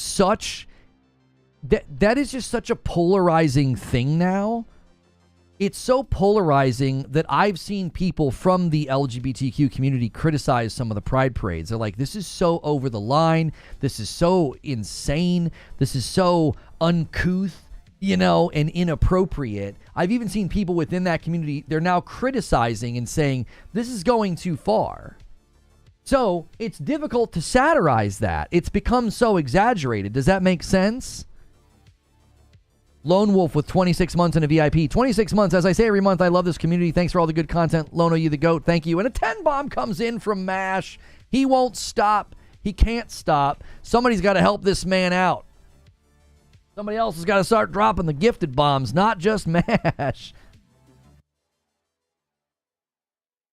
just such a polarizing thing now. It's so polarizing that I've seen people from the LGBTQ community criticize some of the pride parades. They're like, this is so over the line. This is so insane. This is so uncouth, and inappropriate. I've even seen people within that community, they're now criticizing and saying, this is going too far. So it's difficult to satirize that. It's become so exaggerated. Does that make sense? Lone Wolf with 26 months and a VIP. 26 months. As I say every month, I love this community. Thanks for all the good content. Lono, you the GOAT. Thank you. And a 10 bomb comes in from MASH. He won't stop. He can't stop. Somebody's got to help this man out. Somebody else has got to start dropping the gifted bombs, not just MASH.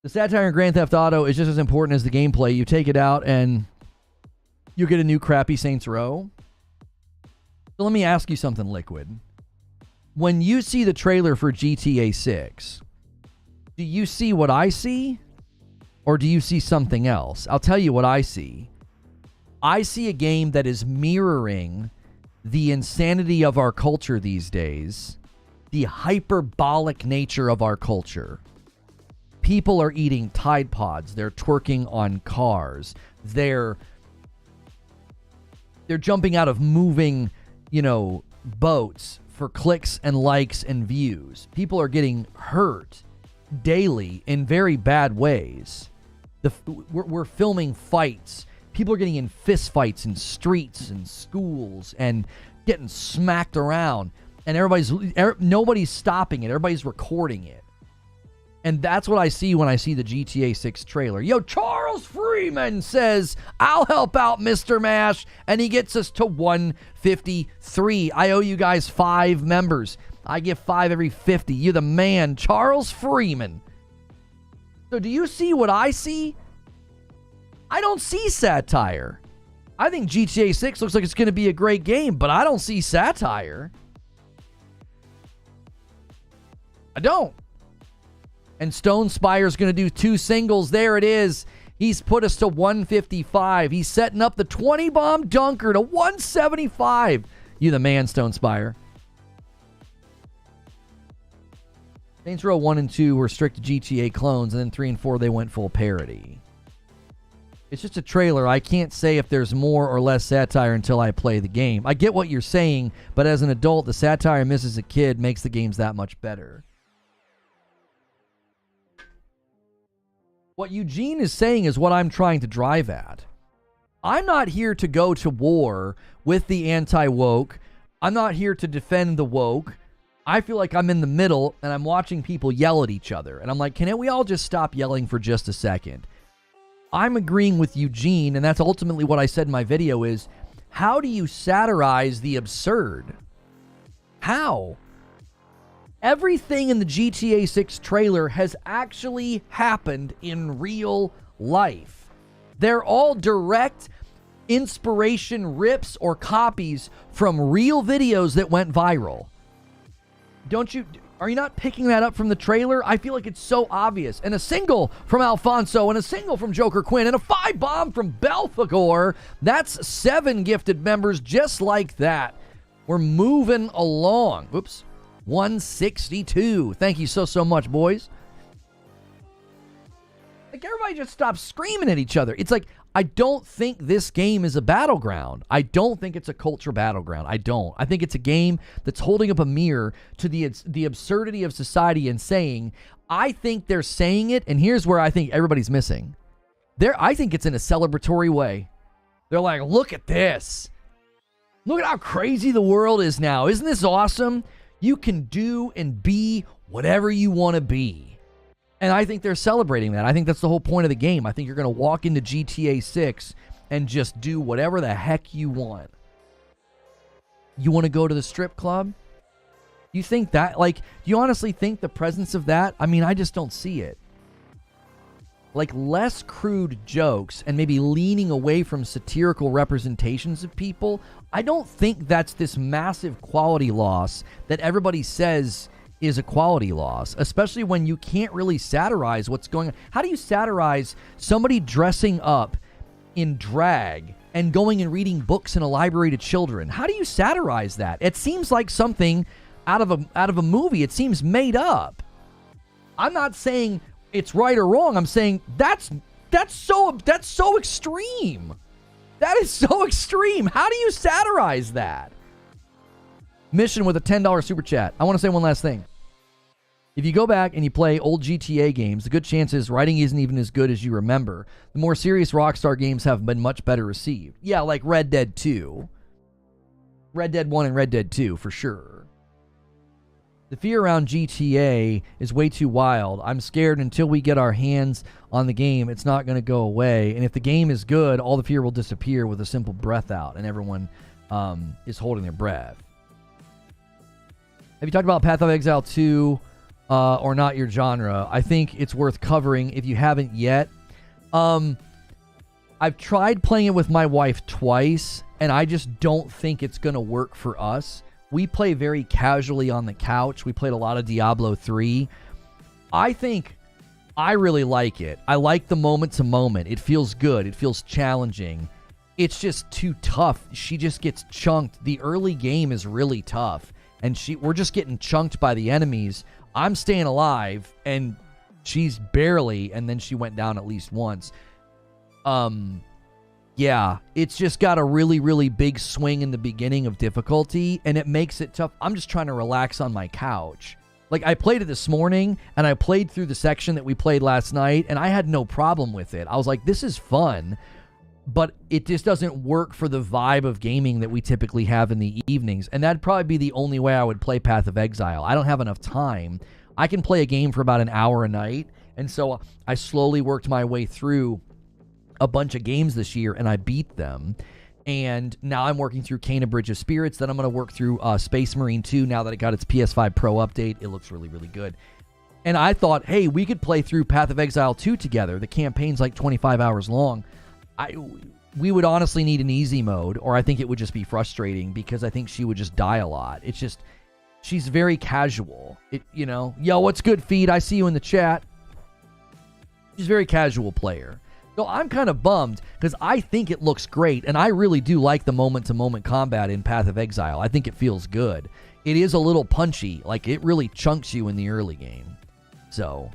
The satire in Grand Theft Auto is just as important as the gameplay. You take it out and you get a new crappy Saints Row. So let me ask you something, Liquid. When you see the trailer for GTA 6, do you see what I see? Or do you see something else? I'll tell you what I see. I see a game that is mirroring the insanity of our culture these days, the hyperbolic nature of our culture. People are eating Tide Pods. They're twerking on cars. They're jumping out of moving, boats for clicks and likes and views. People are getting hurt daily in very bad ways. We're filming fights. People are getting in fist fights in streets and schools and getting smacked around. And nobody's stopping it. Everybody's recording it. And that's what I see when I see the GTA 6 trailer. Yo, Charles Freeman says, I'll help out Mr. Mash. And he gets us to 153. I owe you guys 5 members. I give 5 every 50. You're the man, Charles Freeman. So do you see what I see? I don't see satire. I think GTA 6 looks like it's going to be a great game, but I don't see satire. I don't. And Stone Spire's going to do 2 singles. There it is. He's put us to 155. He's setting up the 20 bomb dunker to 175. You the man, Stone Spire. Saints Row 1 and 2 were strict GTA clones, and then 3 and 4 they went full parody. It's just a trailer. I can't say if there's more or less satire until I play the game. I get what you're saying, but as an adult, the satire I miss as a kid makes the games that much better. What Eugene is saying is what I'm trying to drive at. I'm not here to go to war with the anti-woke. I'm not here to defend the woke. I feel like I'm in the middle and I'm watching people yell at each other. And I'm like, can we all just stop yelling for just a second? I'm agreeing with Eugene, and that's ultimately what I said in my video is, how do you satirize the absurd? How? Everything in the GTA 6 trailer has actually happened in real life. They're all direct inspiration rips or copies from real videos that went viral. Are you not picking that up from the trailer? I feel like it's so obvious. And a single from Alfonso, and a single from Joker Quinn, and a 5 bomb from Belfagor. That's 7 gifted members just like that. We're moving along. Oops. 162. Thank you so much, boys. Like, everybody just stops screaming at each other. It's like, I don't think this game is a battleground. I don't think it's a culture battleground. I don't. I think it's a game that's holding up a mirror to the absurdity of society and saying, I think they're saying it, and here's where I think everybody's missing. I think it's in a celebratory way. They're like, look at this. Look at how crazy the world is now. Isn't this awesome? You can do and be whatever you want to be. And I think they're celebrating that. I think that's the whole point of the game. I think you're going to walk into GTA 6 and just do whatever the heck you want. You want to go to the strip club? You think that, like, do you honestly think the presence of that? I mean, I just don't see it. Like, less crude jokes and maybe leaning away from satirical representations of people. I don't think that's this massive quality loss that everybody says is a quality loss, especially when you can't really satirize what's going on. How do you satirize somebody dressing up in drag and going and reading books in a library to children? How do you satirize that? It seems like something out of a movie. It seems made up. I'm not saying it's right or wrong. I'm saying that's so extreme. That is so extreme. How do you satirize that? Mission with a $10 super chat. I want to say one last thing. If you go back and you play old GTA games, the good chance is writing isn't even as good as you remember. The more serious Rockstar games have been much better received. Yeah, like Red Dead 2. Red Dead 1 and Red Dead 2, for sure. The fear around GTA is way too wild. I'm scared until we get our hands on the game, it's not going to go away. And if the game is good, all the fear will disappear with a simple breath out, and everyone is holding their breath. Have you talked about Path of Exile 2 or not your genre? I think it's worth covering if you haven't yet. I've tried playing it with my wife twice, and I just don't think it's going to work for us. We play very casually on the couch. We played a lot of Diablo 3. I think I really like it. I like the moment to moment. It feels good. It feels challenging. It's just too tough. She just gets chunked. The early game is really tough, and we're just getting chunked by the enemies. I'm staying alive, and she's barely, and then she went down at least once. Yeah, it's just got a really, really big swing in the beginning of difficulty, and it makes it tough. I'm just trying to relax on my couch. Like, I played it this morning, and I played through the section that we played last night, and I had no problem with it. I was like, this is fun, but it just doesn't work for the vibe of gaming that we typically have in the evenings, and that'd probably be the only way I would play Path of Exile. I don't have enough time. I can play a game for about an hour a night, and so I slowly worked my way through a bunch of games this year, and I beat them. And now I'm working through Kena Bridge of Spirits. Then I'm going to work through Space Marine 2 now that it got its PS5 Pro update. It looks really, really good. And I thought, hey, we could play through Path of Exile 2 together. The campaign's like 25 hours long. We would honestly need an easy mode, or I think it would just be frustrating because I think she would just die a lot. It's just, she's very casual. Yo, what's good, Feed? I see you in the chat. She's a very casual player. So I'm kind of bummed because I think it looks great, and I really do like the moment-to-moment combat in Path of Exile. I think it feels good. It is a little punchy. Like, it really chunks you in the early game. So,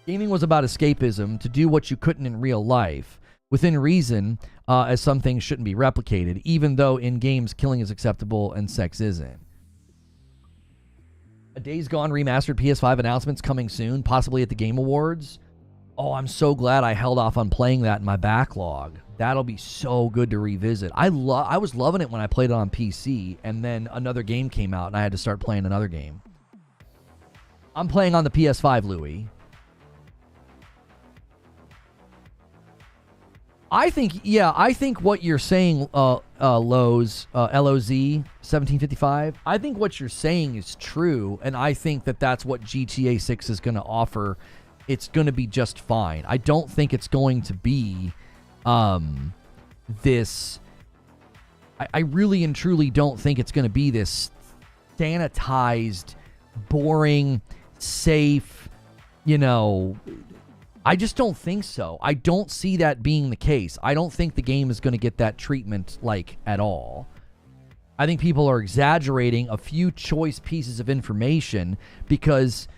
gaming was about escapism, to do what you couldn't in real life, within reason, as some things shouldn't be replicated, even though in games killing is acceptable and sex isn't. A Days Gone remastered PS5 announcements coming soon, possibly at the Game Awards. Oh, I'm so glad I held off on playing that in my backlog. That'll be so good to revisit. I was loving it when I played it on PC, and then another game came out, and I had to start playing another game. I'm playing on the PS5, Louis. I think what you're saying, Lowe's, LOZ, 1755, I think what you're saying is true, and I think that that's what GTA 6 is going to offer. It's going to be just fine. I don't think it's going to be this... I really and truly don't think it's going to be this sanitized, boring, safe, I just don't think so. I don't see that being the case. I don't think the game is going to get that treatment, at all. I think people are exaggerating a few choice pieces of information because,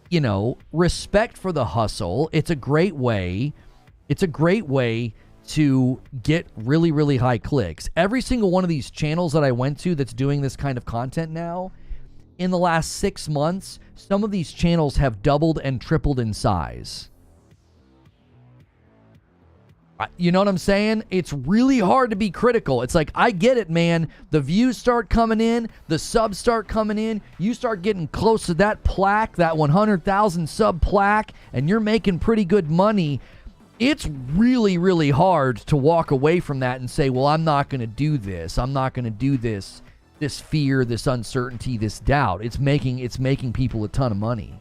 you know, respect for the hustle. It's a great way. It's a great way to get really, really high clicks. Every single one of these channels that I went to that's doing this kind of content now, in the last 6 months, some of these channels have doubled and tripled in size. You know what I'm saying? It's really hard to be critical. It's like, I get it, man. The views start coming in. The subs start coming in. You start getting close to that plaque, that 100,000 sub plaque, and you're making pretty good money. It's really, really hard to walk away from that and say, well, I'm not going to do this. I'm not going to do this fear, this uncertainty, this doubt. It's making people a ton of money.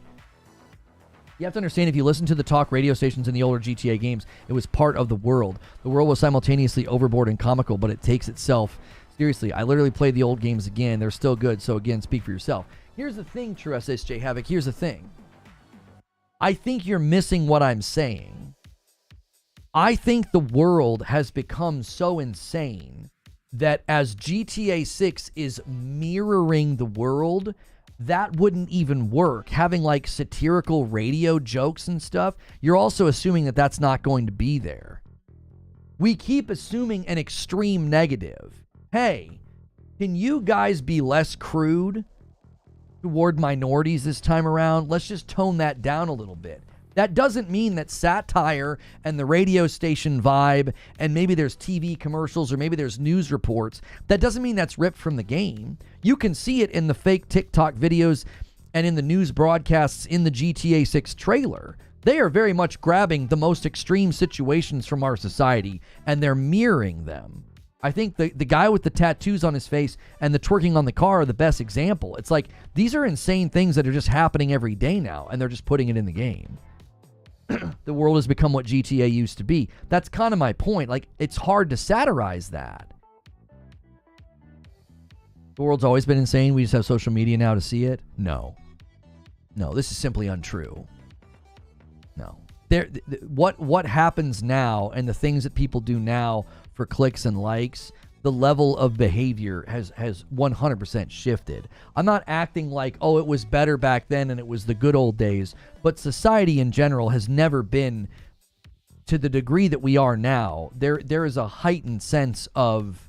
You have to understand, if you listen to the talk radio stations in the older GTA games, it was part of the world. The world was simultaneously overboard and comical, but it takes itself seriously. I literally played the old games again. They're still good, so again, speak for yourself. Here's the thing, True SSJ Havoc. Here's the thing. I think you're missing what I'm saying. I think the world has become so insane that as GTA 6 is mirroring the world, that wouldn't even work. Having like satirical radio jokes and stuff, you're also assuming that that's not going to be there. We keep assuming an extreme negative. Hey, can you guys be less crude toward minorities this time around? Let's just tone that down a little bit. That doesn't mean that satire and the radio station vibe, and maybe there's TV commercials or maybe there's news reports, that doesn't mean that's ripped from the game. You can see it in the fake TikTok videos and in the news broadcasts in the GTA 6 trailer. They are very much grabbing the most extreme situations from our society, and they're mirroring them. I think the guy with the tattoos on his face and the twerking on the car are the best example. It's like, these are insane things that are just happening every day now, and they're just putting it in the game. The world has become what GTA used to be. That's kind of my point. Like, it's hard to satirize that. The world's always been insane. We just have social media now to see it. No, this is simply untrue. No. What happens now and the things that people do now for clicks and likes, the level of behavior has 100% shifted. I'm not acting like, oh, it was better back then and it was the good old days, but society in general has never been to the degree that we are now. There is a heightened sense of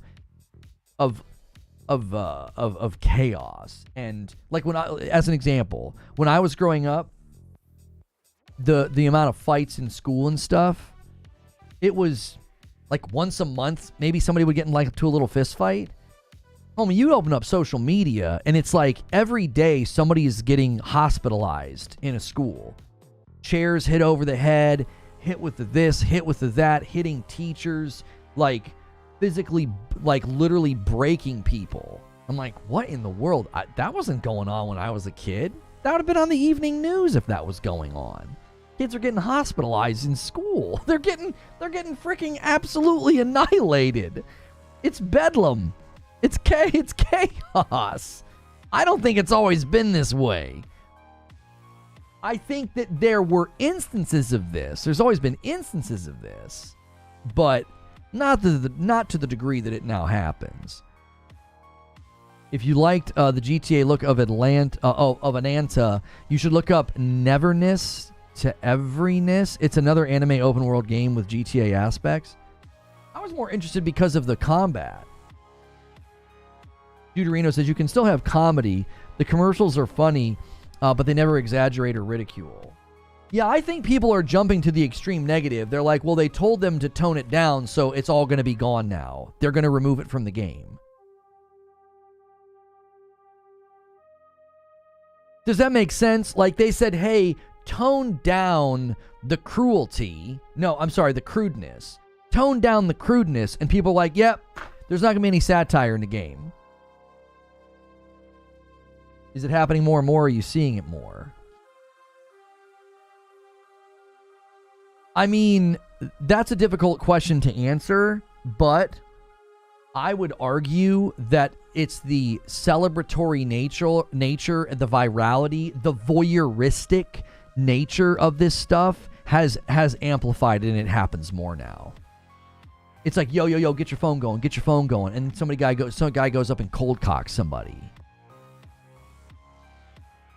chaos. And like, as an example, when I was growing up, the amount of fights in school and stuff, it was like once a month, maybe somebody would get in like to a little fist fight. Homie, you open up social media and it's like every day somebody is getting hospitalized in a school. Chairs hit over the head, hit with the this, hit with the that, hitting teachers, like physically, like literally breaking people. I'm like, what in the world? That wasn't going on when I was a kid. That would have been on the evening news if that was going on. Kids are getting hospitalized in school. They're getting freaking absolutely annihilated. It's bedlam. It's chaos. I don't think it's always been this way. I think that there were instances of this. There's always been instances of this, but not to the degree that it now happens. If you liked the GTA look of Atlanta, you should look up Neverness to Everyness. It's another anime open world game with GTA aspects. I was more interested because of the combat. Deuterino says you can still have comedy. The commercials are funny, but they never exaggerate or ridicule. Yeah, I think people are jumping to the extreme negative. They're like, well, they told them to tone it down, so it's all going to be gone now. They're going to remove it from the game. Does that make sense? Like, they said, hey, tone down the cruelty. No, I'm sorry, the crudeness. Tone down the crudeness, and people are like, yep, there's not going to be any satire in the game. Is it happening more and more, or are you seeing it more? I mean, that's a difficult question to answer, but I would argue that it's the celebratory nature, the virality, the voyeuristic nature of this stuff has amplified, and it happens more now. It's like, yo, yo, yo, get your phone going, get your phone going. And some guy goes up and cold cocks somebody.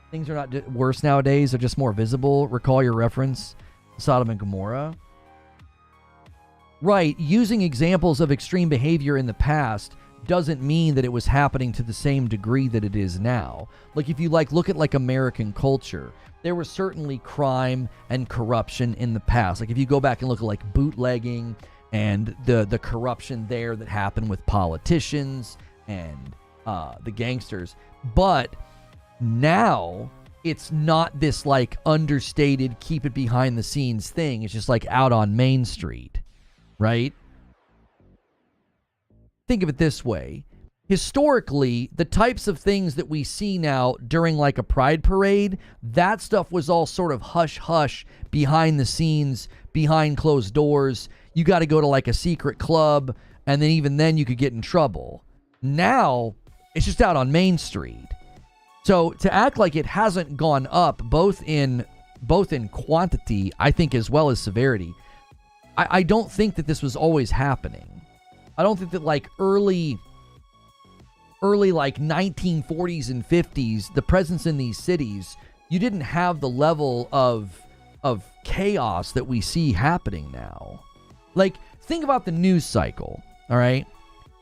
Things are not worse nowadays. They're just more visible. Recall your reference, Sodom and Gomorrah. Right. Using examples of extreme behavior in the past doesn't mean that it was happening to the same degree that it is now. Like if you look at American culture, there was certainly crime and corruption in the past. Like if you go back and look at bootlegging and the corruption there that happened with politicians and the gangsters. But now it's not this understated, keep it behind the scenes thing. It's just out on Main Street, right? Think of it this way. Historically, the types of things that we see now during a pride parade, that stuff was all sort of hush-hush, behind the scenes, behind closed doors. You got to go to a secret club, and then even then you could get in trouble. Now, it's just out on Main Street. So to act like it hasn't gone up, both in quantity, I think, as well as severity, I don't think that this was always happening. I don't think that early 1940s and 50s, the presence in these cities, you didn't have the level of chaos that we see happening now. Think about the news cycle, all right?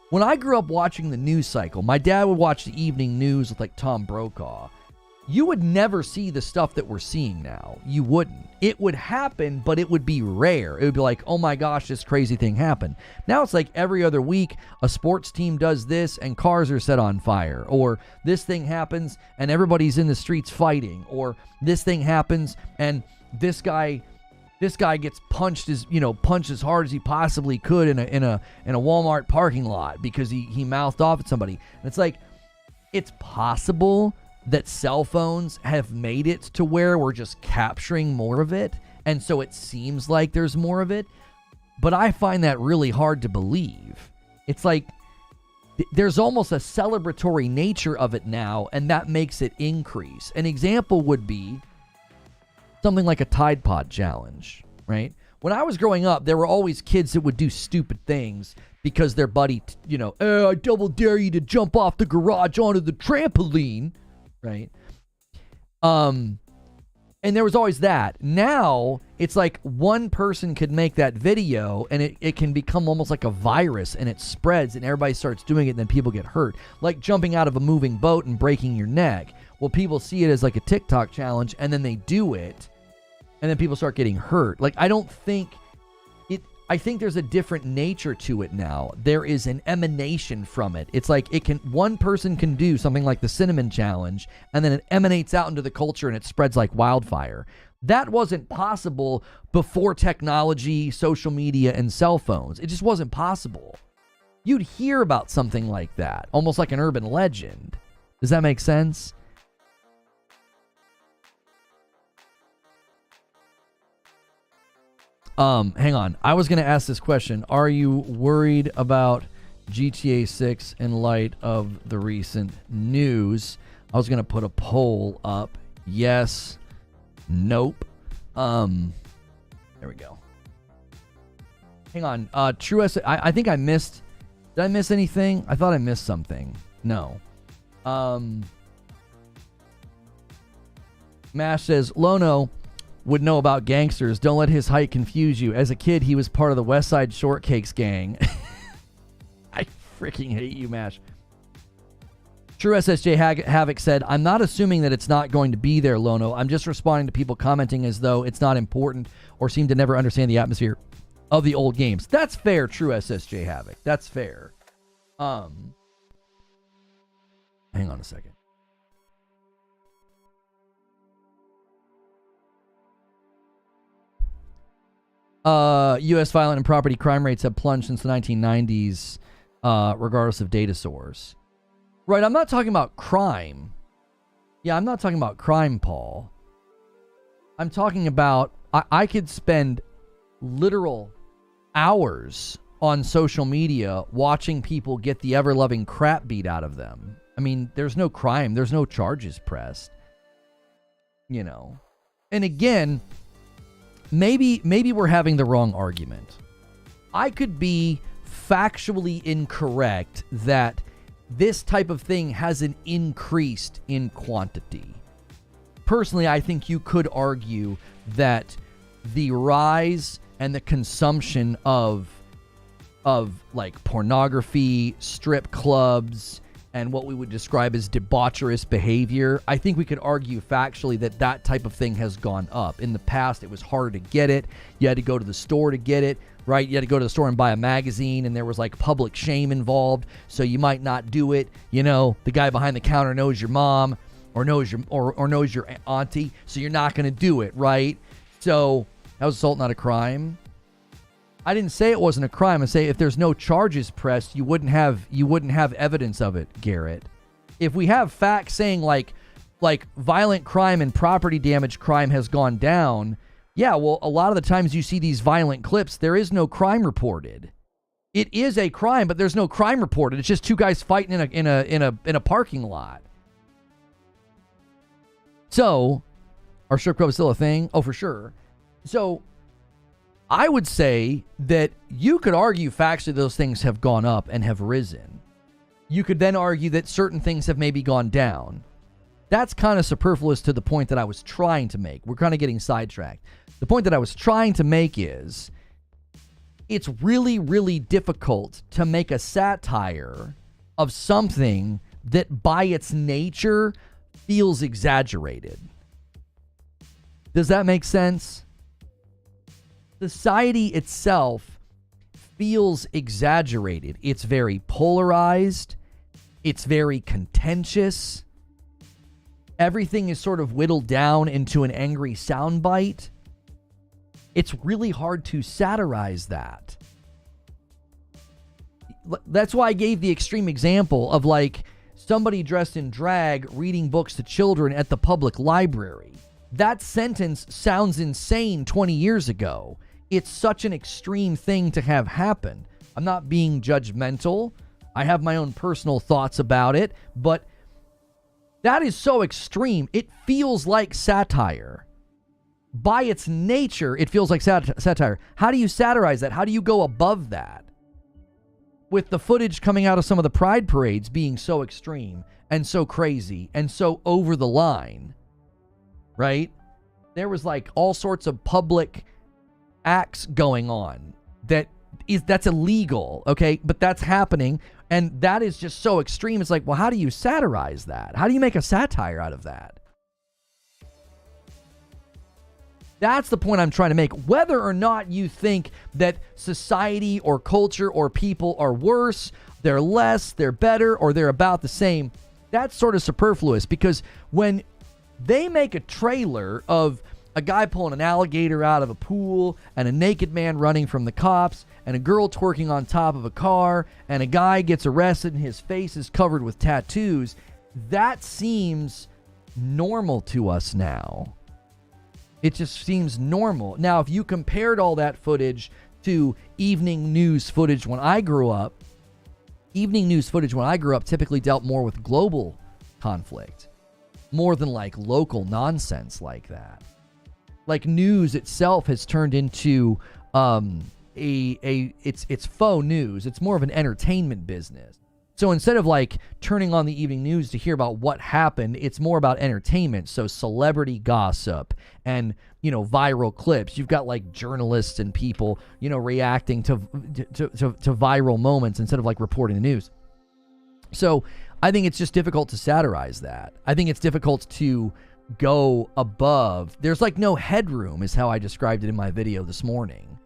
When I grew up watching the news cycle, my dad would watch the evening news with Tom Brokaw. You would never see the stuff that we're seeing now. You wouldn't. It would happen, but it would be rare. It would be oh my gosh, this crazy thing happened. Now it's every other week, a sports team does this and cars are set on fire. Or this thing happens and everybody's in the streets fighting. Or this thing happens and this guy gets punched as hard as he possibly could in a Walmart parking lot because he mouthed off at somebody. And it's it's possible that cell phones have made it to where we're just capturing more of it, and so it seems like there's more of it. But I find that really hard to believe. It's there's almost a celebratory nature of it now, and that makes it increase. An example would be something like a Tide Pod challenge, right? When I was growing up, there were always kids that would do stupid things because their buddy, I double dare you to jump off the garage onto the trampoline, right? And there was always that. Now, it's one person could make that video and it can become almost like a virus and it spreads and everybody starts doing it and then people get hurt. Like jumping out of a moving boat and breaking your neck. Well, people see it as a TikTok challenge and then they do it and then people start getting hurt. I think there's a different nature to it now. There is an emanation from it. It's one person can do something like the cinnamon challenge and then it emanates out into the culture and it spreads like wildfire. That wasn't possible before technology, social media, and cell phones. It just wasn't possible. You'd hear about something like that, almost like an urban legend. Does that make sense? Hang on. I was going to ask this question. Are you worried about GTA 6 in light of the recent news? I was going to put a poll up. Yes. Nope. There we go. Hang on. True S. I think I missed. Did I miss anything? I thought I missed something. No. Mash says, Lono would know about gangsters. Don't let his height confuse you. As a kid, he was part of the West Side Shortcakes gang. I freaking hate you, Mash. True SSJ Havoc said, I'm not assuming that it's not going to be there, Lono. I'm just responding to people commenting as though it's not important or seem to never understand the atmosphere of the old games. That's fair, True SSJ Havoc. That's fair. Hang on a second. U.S. violent and property crime rates have plunged since the 1990s, regardless of data source. Right, I'm not talking about crime. Yeah, I'm not talking about crime, Paul. I'm talking about, I could spend literal hours on social media watching people get the ever-loving crap beat out of them. I mean, there's no crime. There's no charges pressed. And again, maybe we're having the wrong argument. I could be factually incorrect that this type of thing hasn't increased in quantity. Personally, I think you could argue that the rise and the consumption of like pornography, strip clubs, and what we would describe as debaucherous behavior, I think we could argue factually that that type of thing has gone up. In the past, it was harder to get it. You had to go to the store to get it, right? You had to go to the store and buy a magazine, and there was like public shame involved, so you might not do it. You know, the guy behind the counter knows your mom or knows your auntie, so you're not going to do it, right? So that was assault, not a crime. I didn't say it wasn't a crime. I say if there's no charges pressed, you wouldn't have evidence of it, Garrett. If we have facts saying like violent crime and property damage crime has gone down, yeah, well, a lot of the times you see these violent clips, there is no crime reported. It is a crime, but there's no crime reported. It's just two guys fighting in a parking lot. So, are strip clubs still a thing? Oh, for sure. So, I would say that you could argue factually those things have gone up and have risen. You could then argue that certain things have maybe gone down. That's kind of superfluous to the point that I was trying to make. We're kind of getting sidetracked. The point that I was trying to make is it's really, really difficult to make a satire of something that by its nature feels exaggerated. Does that make sense? Society itself feels exaggerated. It's very polarized. It's very contentious. Everything is sort of whittled down into an angry soundbite. It's really hard to satirize that. That's why I gave the extreme example of like somebody dressed in drag reading books to children at the public library. That sentence sounds insane 20 years ago. It's such an extreme thing to have happen. I'm not being judgmental. I have my own personal thoughts about it, but that is so extreme. It feels like satire. By its nature, it feels like satire. How do you satirize that? How do you go above that? With the footage coming out of some of the pride parades being so extreme and so crazy and so over the line, right? There was like all sorts of public acts going on that's illegal, okay? But that's happening, and that is just so extreme. It's like, well, how do you satirize that? How do you make a satire out of that? That's the point I'm trying to make. Whether or not you think that society or culture or people are worse, they're less, they're better, or they're about the same, that's sort of superfluous, because when they make a trailer of a guy pulling an alligator out of a pool and a naked man running from the cops and a girl twerking on top of a car and a guy gets arrested and his face is covered with tattoos, that seems normal to us now. It just seems normal. Now, if you compared all that footage to evening news footage when I grew up, typically dealt more with global conflict, more than like local nonsense like that. Like news itself has turned into it's faux news. It's more of an entertainment business. So instead of like turning on the evening news to hear about what happened, it's more about entertainment. So celebrity gossip and, viral clips. You've got like journalists and people, reacting to viral moments instead of like reporting the news. So I think it's just difficult to satirize that. I think it's difficult to go above. There's like no headroom is how I described it in my video this morning.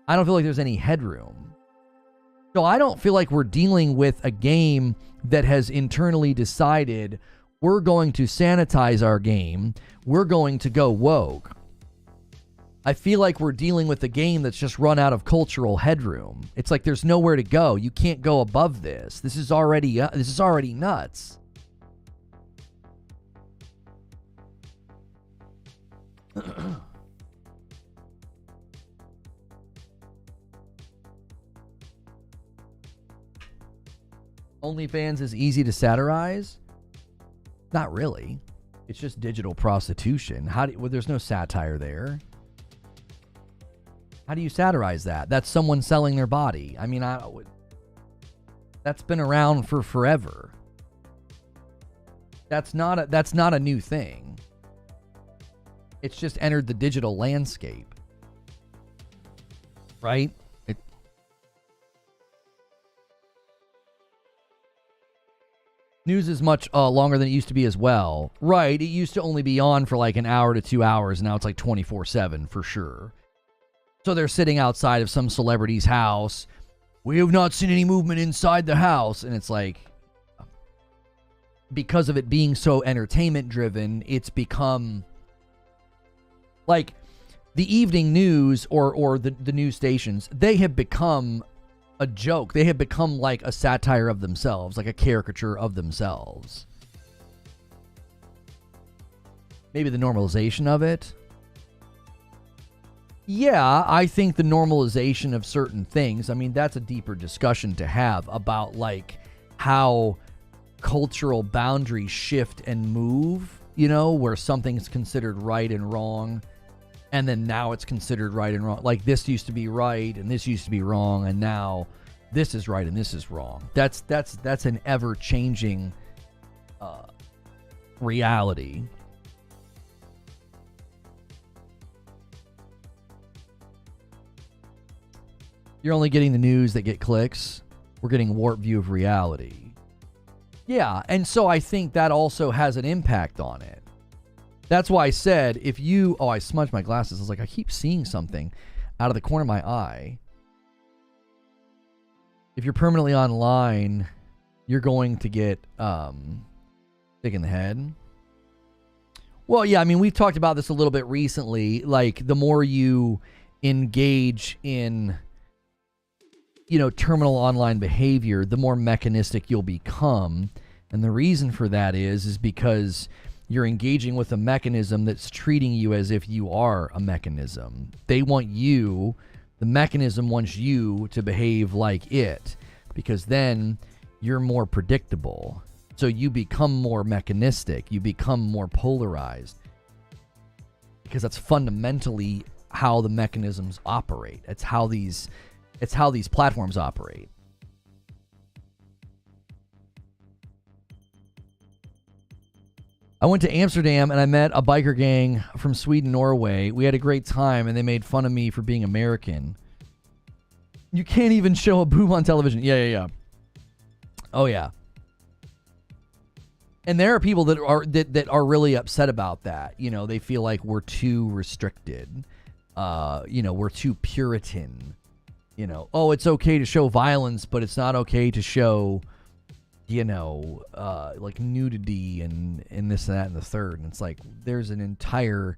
I don't feel like there's any headroom. So I don't feel like we're dealing with a game that has internally decided we're going to sanitize our game. We're going to go woke. I feel like we're dealing with a game that's just run out of cultural headroom. It's like there's nowhere to go. You can't go above this. This is already nuts. OnlyFans is easy to satirize? Not really. It's just digital prostitution. There's no satire there. How do you satirize that? That's someone selling their body. I mean, that's been around for forever. That's not a new thing. It's just entered the digital landscape. Right? News is much longer than it used to be as well. Right, it used to only be on for like an hour to 2 hours. Now it's like 24/7 for sure. So they're sitting outside of some celebrity's house. We have not seen any movement inside the house. And it's like, because of it being so entertainment driven, it's become like the evening news or the news stations, they have become a joke. They have become like a satire of themselves, like a caricature of themselves. Maybe the normalization of it. Yeah, I think the normalization of certain things, I mean, that's a deeper discussion to have about like how cultural boundaries shift and move, you know, where something's considered right and wrong, and then now it's considered right and wrong. Like this used to be right and this used to be wrong, and now this is right and this is wrong. That's an ever-changing reality. You're only getting the news that get clicks. We're getting a warped view of reality. Yeah, and so I think that also has an impact on it. That's why I said, if you... Oh, I smudged my glasses. I was like, I keep seeing something out of the corner of my eye. If you're permanently online, you're going to get sick in the head. Well, yeah, I mean, we've talked about this a little bit recently. Like, the more you engage in, you know, terminal online behavior, the more mechanistic you'll become. And the reason for that is because you're engaging with a mechanism that's treating you as if you are a mechanism. They want you, the mechanism wants you to behave like it, because then you're more predictable. So you become more mechanistic, you become more polarized, because that's fundamentally how the mechanisms operate. It's how these platforms operate. I went to Amsterdam and I met a biker gang from Sweden, Norway. We had a great time and they made fun of me for being American. You can't even show a boob on television. Yeah. Oh yeah. And there are people that are really upset about that. You know, they feel like we're too restricted. You know, we're too Puritan. You know, oh, it's okay to show violence, but it's not okay to show, you know, like nudity and this and that and the third. And it's like there's an entire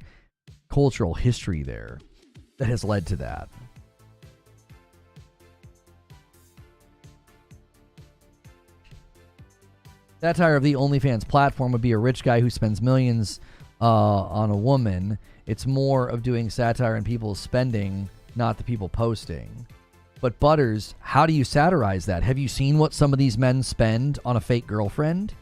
cultural history there that has led to that. Satire of the OnlyFans platform would be a rich guy who spends millions on a woman. It's more of doing satire and people spending, not the people posting. But Butters, how do you satirize that? Have you seen what some of these men spend on a fake girlfriend?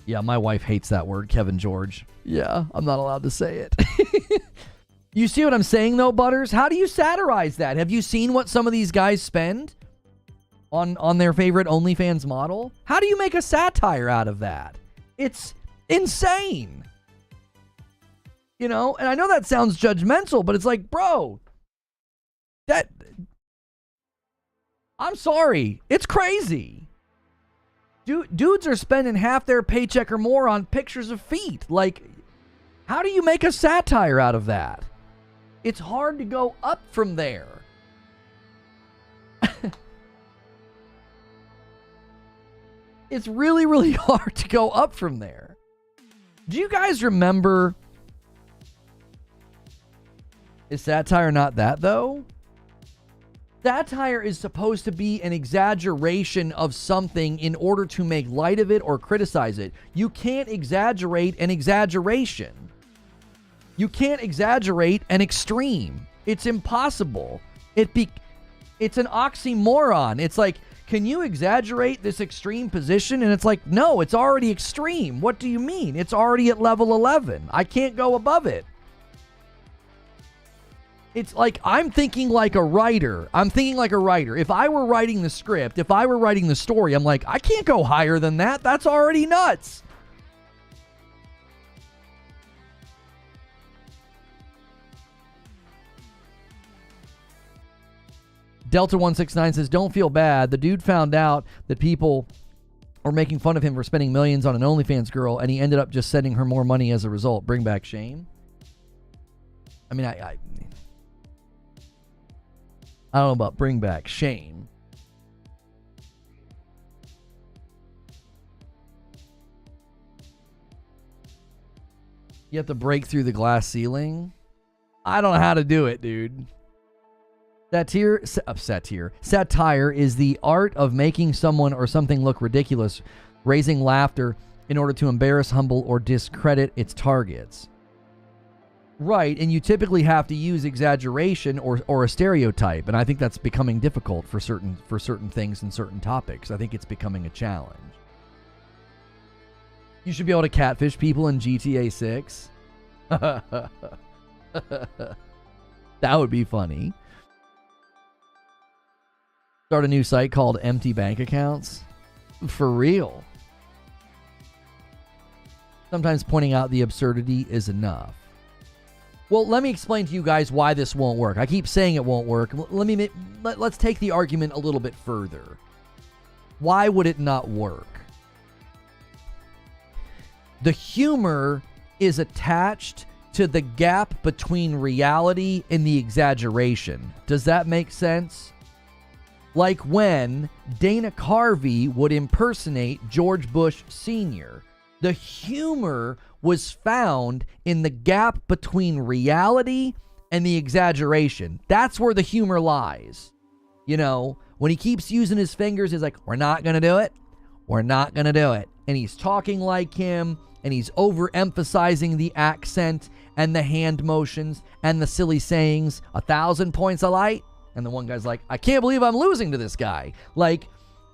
Yeah, my wife hates that word, Kevin George. Yeah, I'm not allowed to say it. You see what I'm saying, though, Butters? How do you satirize that? Have you seen what some of these guys spend on their favorite OnlyFans model? How do you make a satire out of that? It's insane. You know, and I know that sounds judgmental, but it's like, bro, I'm sorry. It's crazy. Dudes are spending half their paycheck or more on pictures of feet. Like, how do you make a satire out of that? It's hard to go up from there. It's really, really hard to go up from there. Do you guys remember... Is satire not that, though? Satire is supposed to be an exaggeration of something in order to make light of it or criticize it. You can't exaggerate an exaggeration. You can't exaggerate an extreme. It's impossible. It's an oxymoron. It's like, can you exaggerate this extreme position? And it's like, no, it's already extreme. What do you mean? It's already at level 11. I can't go above it. It's like I'm thinking like a writer. If I were writing the script, if I were writing the story, I'm like, I can't go higher than that. That's already nuts. Delta169 says, don't feel bad. The dude found out that people are making fun of him for spending millions on an OnlyFans girl, and he ended up just sending her more money as a result. Bring back shame. I mean, I don't know about bring back shame. You have to break through the glass ceiling? I don't know how to do it, dude. Satire is the art of making someone or something look ridiculous, raising laughter in order to embarrass, humble, or discredit its targets. Right, and you typically have to use exaggeration or a stereotype, and I think that's becoming difficult for certain things and certain topics. I think it's becoming a challenge. You should be able to catfish people in GTA 6. That would be funny. Start a new site called Empty Bank Accounts. For real. Sometimes pointing out the absurdity is enough. Well, let me explain to you guys why this won't work. I keep saying it won't work. Let's take the argument a little bit further. Why would it not work? The humor is attached to the gap between reality and the exaggeration. Does that make sense? Like when Dana Carvey would impersonate George Bush Sr., the humor was found in the gap between reality and the exaggeration. That's where the humor lies. You know, when he keeps using his fingers, he's like, we're not going to do it. We're not going to do it. And he's talking like him, and he's overemphasizing the accent and the hand motions and the silly sayings. 1,000 points of light. And the one guy's like, I can't believe I'm losing to this guy. Like,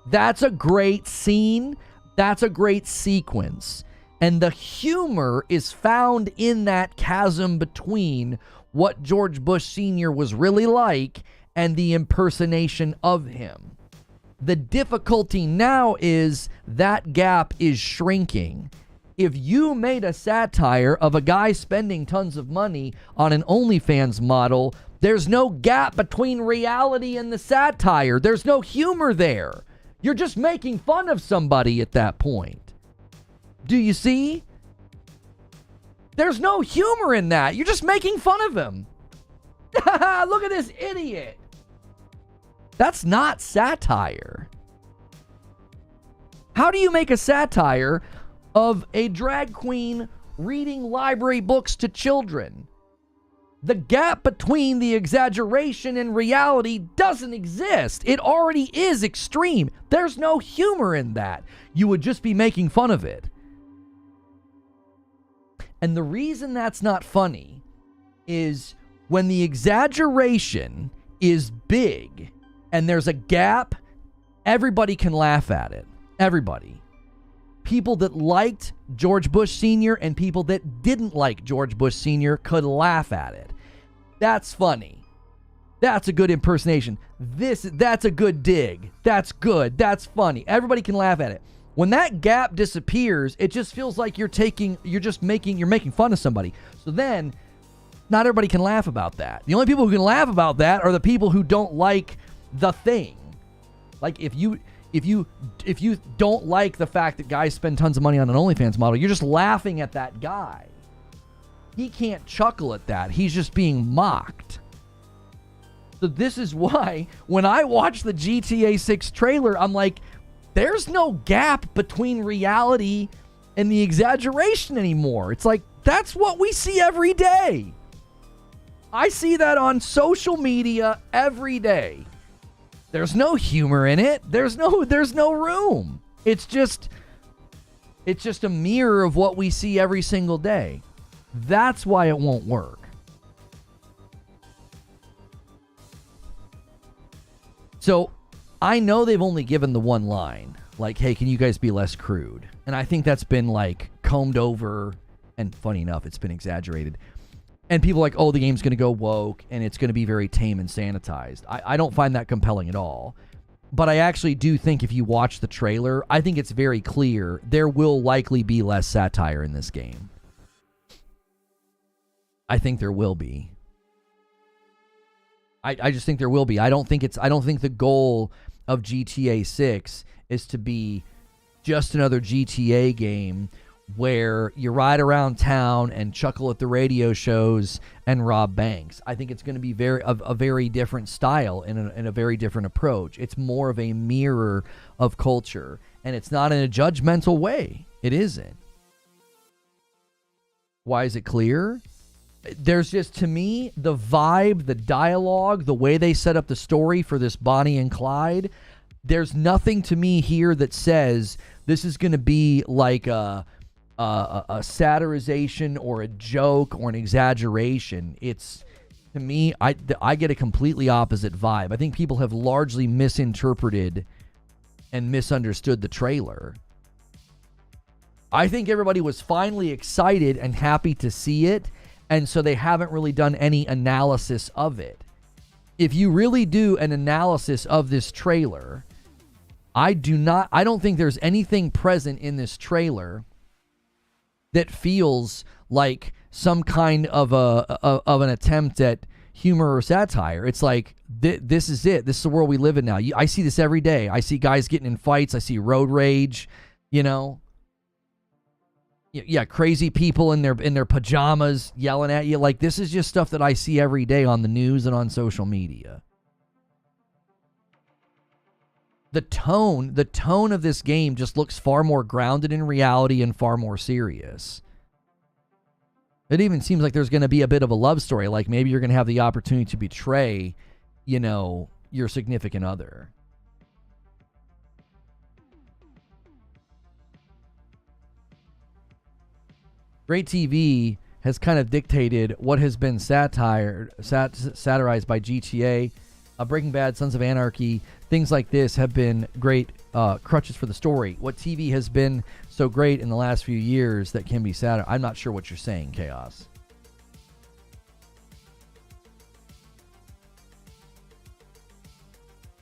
that's a great scene. That's a great sequence. And the humor is found in that chasm between what George Bush Sr. was really like and the impersonation of him. The difficulty now is that gap is shrinking. If you made a satire of a guy spending tons of money on an OnlyFans model, there's no gap between reality and the satire. There's no humor there. You're just making fun of somebody at that point. Do you see? There's no humor in that. You're just making fun of him. Look at this idiot. That's not satire. How do you make a satire of a drag queen reading library books to children? The gap between the exaggeration and reality doesn't exist. It already is extreme. There's no humor in that. You would just be making fun of it. And the reason that's not funny is when the exaggeration is big and there's a gap, everybody can laugh at it. Everybody. People that liked George Bush Sr. and people that didn't like George Bush Sr. could laugh at it. That's funny. That's a good impersonation. That's a good dig. That's good. That's funny. Everybody can laugh at it. When that gap disappears, it just feels like you're making fun of somebody. So then, not everybody can laugh about that. The only people who can laugh about that are the people who don't like the thing. Like if you don't like the fact that guys spend tons of money on an OnlyFans model, you're just laughing at that guy. He can't chuckle at that. He's just being mocked. So this is why when I watch the GTA 6 trailer, I'm like, there's no gap between reality and the exaggeration anymore. It's like, that's what we see every day. I see that on social media every day. There's no humor in it. There's no room. It's just a mirror of what we see every single day. That's why it won't work. So I know they've only given the one line, like, hey, can you guys be less crude? And I think that's been like combed over, and funny enough, it's been exaggerated. And people are like, oh, the game's going to go woke and it's going to be very tame and sanitized. I don't find that compelling at all. But I actually do think if you watch the trailer, I think it's very clear there will likely be less satire in this game. I think there will be. I just think there will be. I don't think the goal of GTA 6 is to be just another GTA game where you ride around town and chuckle at the radio shows and rob banks. I think it's going to be a very different style and a very different approach. It's more of a mirror of culture, and it's not in a judgmental way. It isn't. Why is it clear? There's just, to me, the vibe, the dialogue, the way they set up the story for this Bonnie and Clyde, there's nothing to me here that says this is going to be like a satirization or a joke or an exaggeration. It's, to me, I get a completely opposite vibe. I think people have largely misinterpreted and misunderstood the trailer. I think everybody was finally excited and happy to see it, and so they haven't really done any analysis of it. If you really do an analysis of this trailer, I don't think there's anything present in this trailer that feels like some kind of an attempt at humor or satire. It's like, this is it. This is the world we live in now. I see this every day. I see guys getting in fights. I see road rage, you know. Yeah, crazy people in their pajamas yelling at you. Like, this is just stuff that I see every day on the news and on social media. The tone of this game just looks far more grounded in reality and far more serious. It even seems like there's going to be a bit of a love story. Like, maybe you're going to have the opportunity to betray, you know, your significant other. Great TV has kind of dictated what has been satirized by GTA. Breaking Bad, Sons of Anarchy, things like this have been great crutches for the story. What TV has been so great in the last few years that can be satire? I'm not sure what you're saying, Chaos.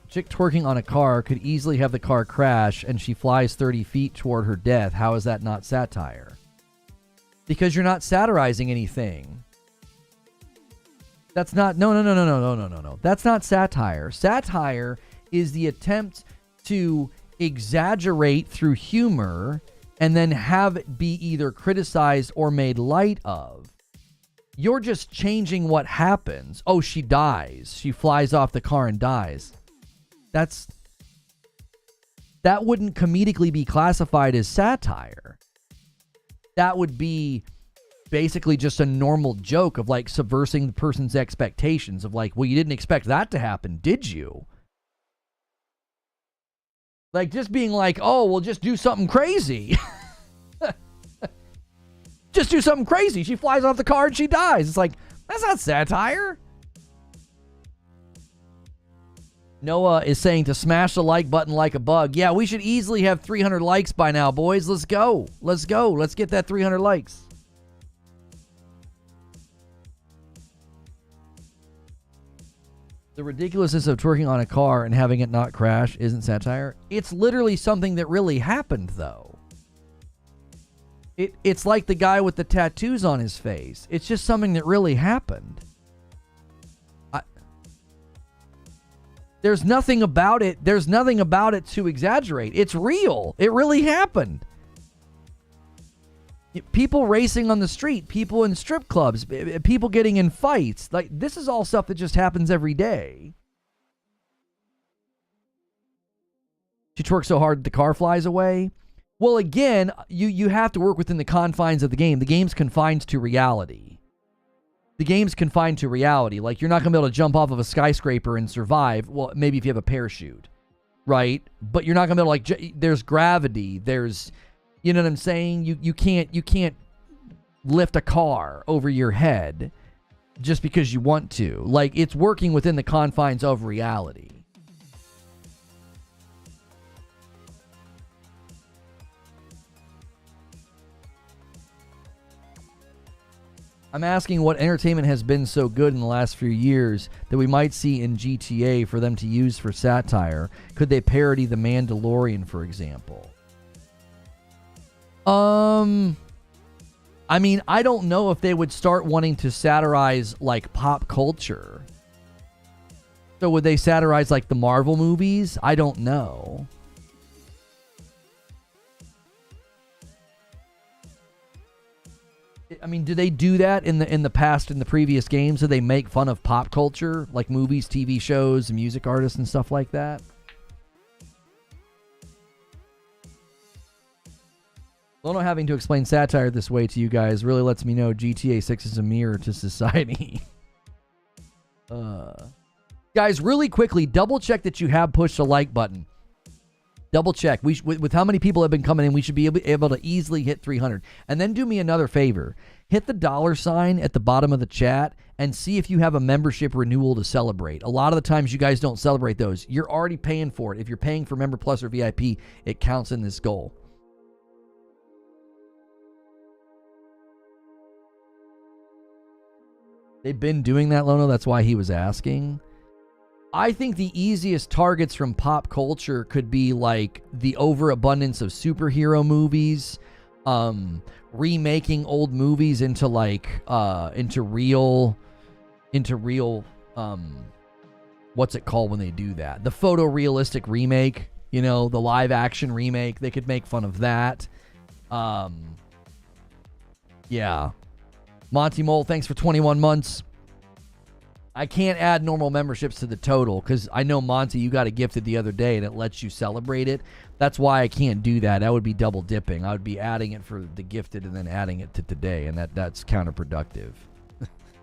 Chick twerking on a car could easily have the car crash and she flies 30 feet toward her death. How is that not satire? Because you're not satirizing anything. That's not, no. That's not satire. Satire is the attempt to exaggerate through humor and then have it be either criticized or made light of. You're just changing what happens. Oh, she dies. She flies off the car and dies. That wouldn't comedically be classified as satire. That would be basically just a normal joke of like subversing the person's expectations of like, well, you didn't expect that to happen, did you? Like just being like, oh, well, just do something crazy. Just do something crazy. She flies off the car and she dies. It's like, that's not satire. Noah is saying to smash the like button like a bug. Yeah, we should easily have 300 likes by now, boys. Let's go. Let's go. Let's get that 300 likes. The ridiculousness of twerking on a car and having it not crash isn't satire. It's literally something that really happened, though. It's like the guy with the tattoos on his face. It's just something that really happened. There's nothing about it. There's nothing about it to exaggerate. It's real. It really happened. People racing on the street, people in strip clubs, people getting in fights. Like, this is all stuff that just happens every day. She twerks so hard the car flies away. Well, again, you have to work within the confines of the game. The game's confined to reality. The game's confined to reality. Like, you're not going to be able to jump off of a skyscraper and survive. Well, maybe if you have a parachute, right? But you're not going to be able to, like, there's gravity. There's, you know what I'm saying? You can't lift a car over your head just because you want to. Like, it's working within the confines of reality. I'm asking what entertainment has been so good in the last few years that we might see in GTA for them to use for satire. Could they parody The Mandalorian, for example? I mean, I don't know if they would start wanting to satirize like pop culture. So would they satirize like the Marvel movies? I don't know. I mean, do they do that in the past, in the previous games? Do they make fun of pop culture, like movies, TV shows, music artists, and stuff like that? Lono having to explain satire this way to you guys really lets me know GTA 6 is a mirror to society. Guys, really quickly, double check that you have pushed the like button. Double check. With how many people have been coming in, we should be able to easily hit 300. And then do me another favor. Hit the $ at the bottom of the chat and see if you have a membership renewal to celebrate. A lot of the times you guys don't celebrate those. You're already paying for it. If you're paying for Member Plus or VIP, it counts in this goal. They've been doing that, Lono. That's why he was asking. I think the easiest targets from pop culture could be like the overabundance of superhero movies, remaking old movies into like into real what's it called when they do that? The photorealistic remake, you know, the live action remake. They could make fun of that. Yeah. Monty Mole, thanks for 21 months. I can't add normal memberships to the total because I know, Monty, you got a gifted the other day and it lets you celebrate it. That's why I can't do that. That would be double dipping. I would be adding it for the gifted and then adding it to today, and that's counterproductive.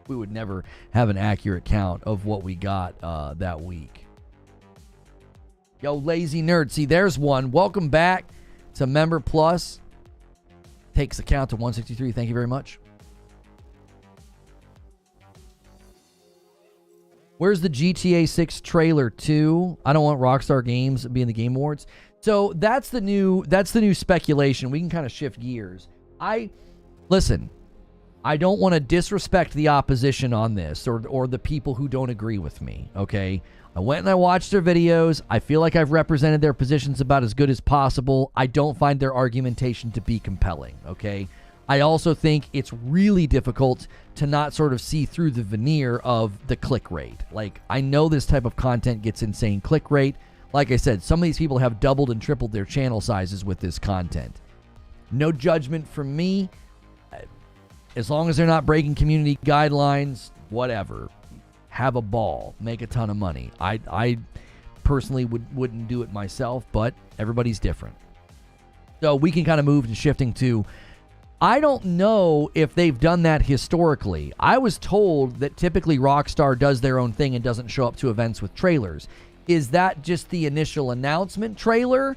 We would never have an accurate count of what we got that week. Yo, Lazy Nerd. See, there's one. Welcome back to Member Plus. Takes the count to 163. Thank you very much. Where's the GTA 6 trailer 2? I don't want Rockstar Games being the Game Awards. So that's the new speculation. We can kind of shift gears. Listen, I don't want to disrespect the opposition on this or the people who don't agree with me, okay? I went and I watched their videos. I feel like I've represented their positions about as good as possible. I don't find their argumentation to be compelling, okay? I also think it's really difficult to not sort of see through the veneer of the click rate. Like, I know this type of content gets insane click rate. Like I said, some of these people have doubled and tripled their channel sizes with this content. No judgment from me. As long as they're not breaking community guidelines, whatever. Have a ball. Make a ton of money. I personally wouldn't do it myself, but everybody's different. So we can kind of move to shifting to... I don't know if they've done that historically. I was told that typically Rockstar does their own thing and doesn't show up to events with trailers. Is that just the initial announcement trailer?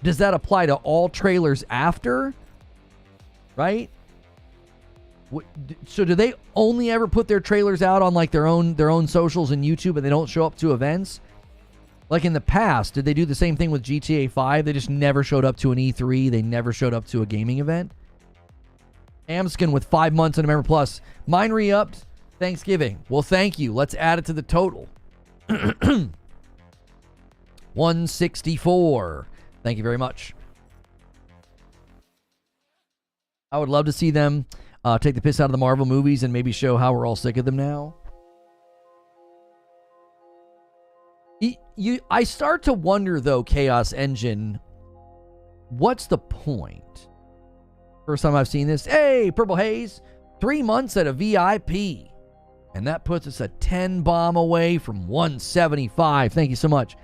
Does that apply to all trailers after? Right? So do they only ever put their trailers out on like their own socials and YouTube and they don't show up to events? Like in the past, did they do the same thing with GTA 5? They just never showed up to an E3. They never showed up to a gaming event. Amskin with 5 months and a Member Plus. Mine re-upped Thanksgiving. Well, thank you. Let's add it to the total. 164. Thank you very much. I would love to see them take the piss out of the Marvel movies and maybe show how we're all sick of them now. I start to wonder, though, Chaos Engine, what's the point? First time I've seen this. Hey, Purple Haze, 3 months at a VIP. And that puts us a 10 bomb away from 175. Thank you so much.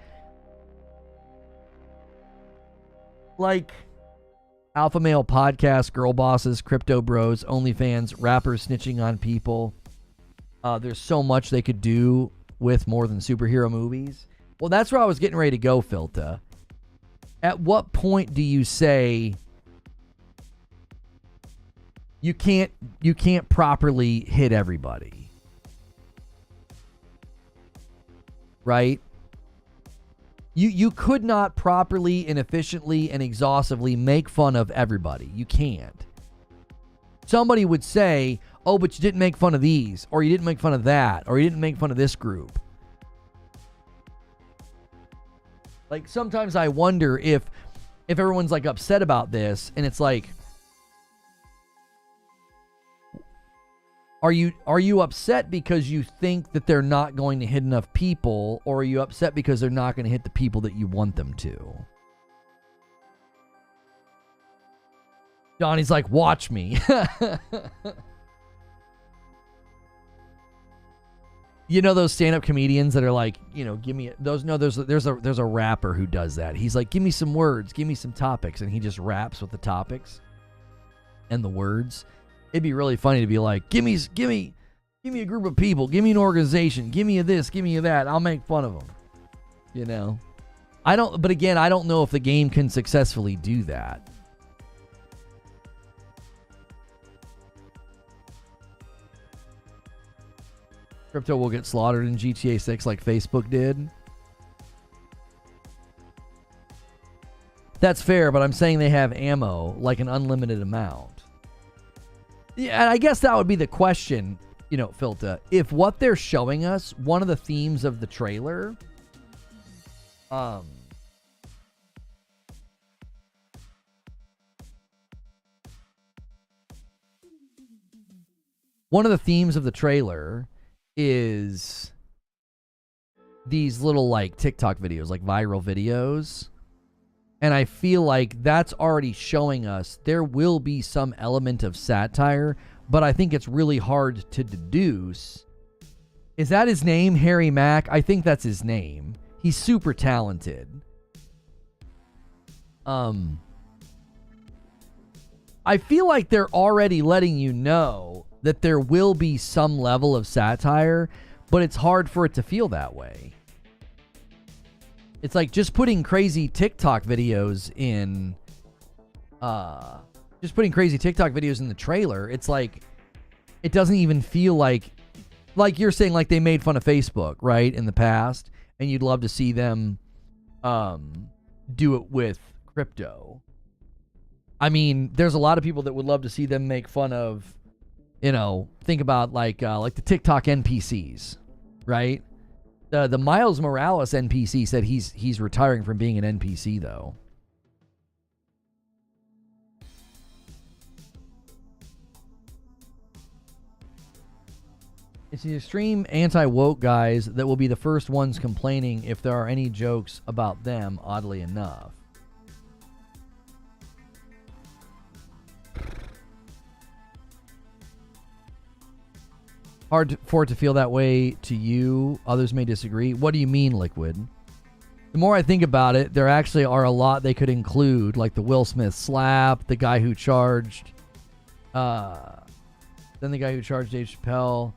Like Alpha Male Podcast, Girl Bosses, Crypto Bros, OnlyFans, rappers snitching on people. There's so much they could do with more than superhero movies. Well, that's where I was getting ready to go, Filta. At what point do you say... You can't properly hit everybody, right? You could not properly and efficiently and exhaustively make fun of everybody. You can't. Somebody would say, oh, but you didn't make fun of these, or you didn't make fun of that, or you didn't make fun of this group. Like, sometimes I wonder if everyone's like upset about this, and it's like, are you upset because you think that they're not going to hit enough people, or are you upset because they're not going to hit the people that you want them to? Donnie's like, watch me. You know those stand-up comedians that are like, you know, give me those. No, there's a rapper who does that. He's like, give me some words, give me some topics, and he just raps with the topics and the words. It'd be really funny to be like, give me a group of people, give me an organization, give me a this, give me a that. I'll make fun of them. You know, but again, I don't know if the game can successfully do that. Crypto will get slaughtered in GTA 6 like Facebook did. That's fair, but I'm saying they have ammo, like an unlimited amount. Yeah, and I guess that would be the question, you know, Filta. If what they're showing us, one of the themes of the trailer, one of the themes of the trailer is these little like TikTok videos, like viral videos. And I feel like that's already showing us there will be some element of satire, but I think it's really hard to deduce. Is that his name, Harry Mack? I think that's his name. He's super talented. I feel like they're already letting you know that there will be some level of satire, but it's hard for it to feel that way. It's like just putting crazy TikTok videos in, the trailer. It's like, it doesn't even feel like you're saying, like they made fun of Facebook, right, in the past, and you'd love to see them, do it with crypto. I mean, there's a lot of people that would love to see them make fun of, you know, think about like the TikTok NPCs, right? The Miles Morales NPC said he's retiring from being an NPC though. It's the extreme anti-woke guys that will be the first ones complaining if there are any jokes about them, oddly enough. Hard for it to feel that way to you. Others may disagree. What do you mean, Liquid? The more I think about it, there actually are a lot they could include, like the Will Smith slap, the guy who charged, then the guy who charged Dave Chappelle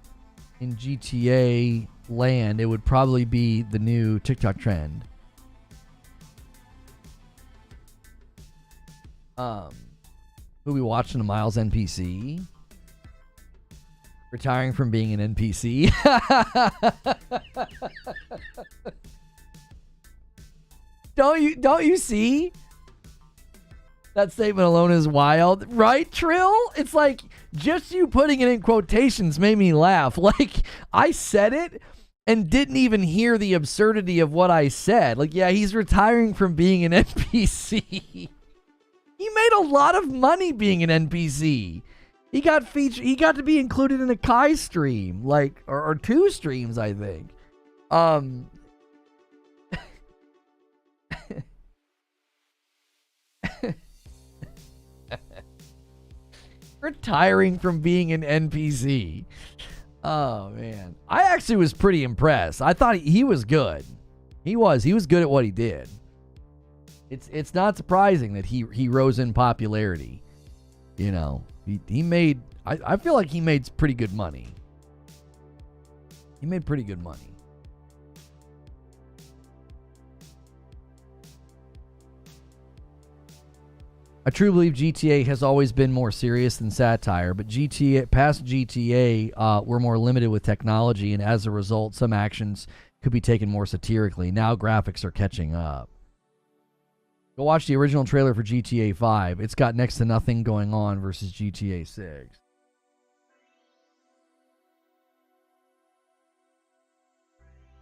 in GTA land. It would probably be the new TikTok trend. Who we watching? A Miles NPC? Retiring from being an NPC. Don't you see? That statement alone is wild. Right, Trill? It's like, just you putting it in quotations made me laugh. Like, I said it and didn't even hear the absurdity of what I said. Like, yeah, he's retiring from being an NPC. He made a lot of money being an NPC. He got featured. He got to be included in a Kai stream, like, or 2 streams, I think. Retiring from being an NPC. Oh man, I actually was pretty impressed. I thought he was good. He was good at what he did. It's not surprising that he rose in popularity. You know. He made, I feel like he made pretty good money. He made pretty good money. I truly believe GTA has always been more serious than satire, but past GTA were more limited with technology, and as a result, some actions could be taken more satirically. Now graphics are catching up. Go watch the original trailer for GTA 5. It's got next to nothing going on versus GTA 6.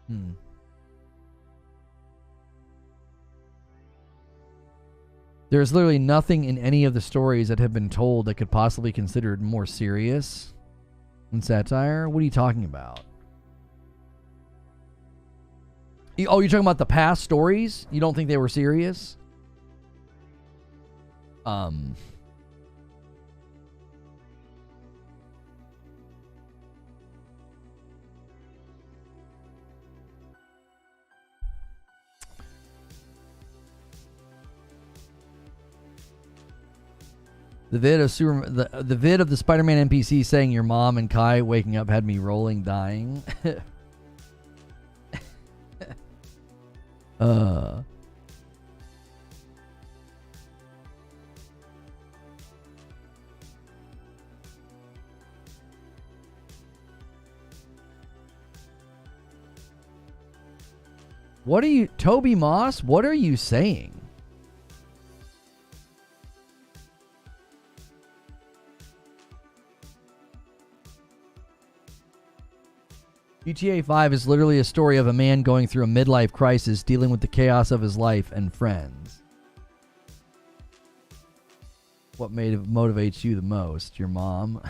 Hmm. There's literally nothing in any of the stories that have been told that could possibly be considered more serious than satire. What are you talking about? Oh, you're talking about the past stories? You don't think they were serious? The vid of the Spider-Man NPC saying your mom and Kai waking up had me rolling, dying. What are you, Toby Moss? What are you saying? GTA 5 is literally a story of a man going through a midlife crisis, dealing with the chaos of his life and friends. What motivates you the most? Your mom?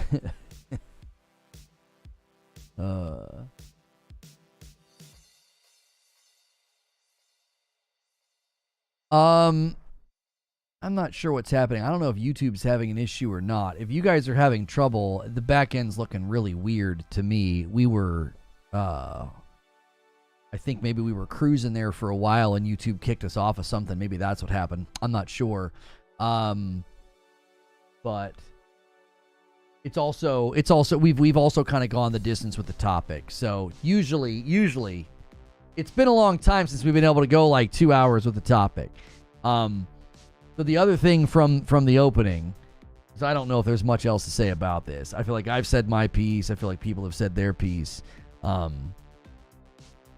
I'm not sure what's happening. I don't know if YouTube's having an issue or not. If you guys are having trouble, the back end's looking really weird to me. We were... I think maybe we were cruising there for a while and YouTube kicked us off of something. Maybe that's what happened. I'm not sure. But it's also we've also kind of gone the distance with the topic. So usually it's been a long time since we've been able to go like 2 hours with the topic. So the other thing from the opening is I don't know if there's much else to say about this. I feel like I've said my piece. I feel like people have said their piece.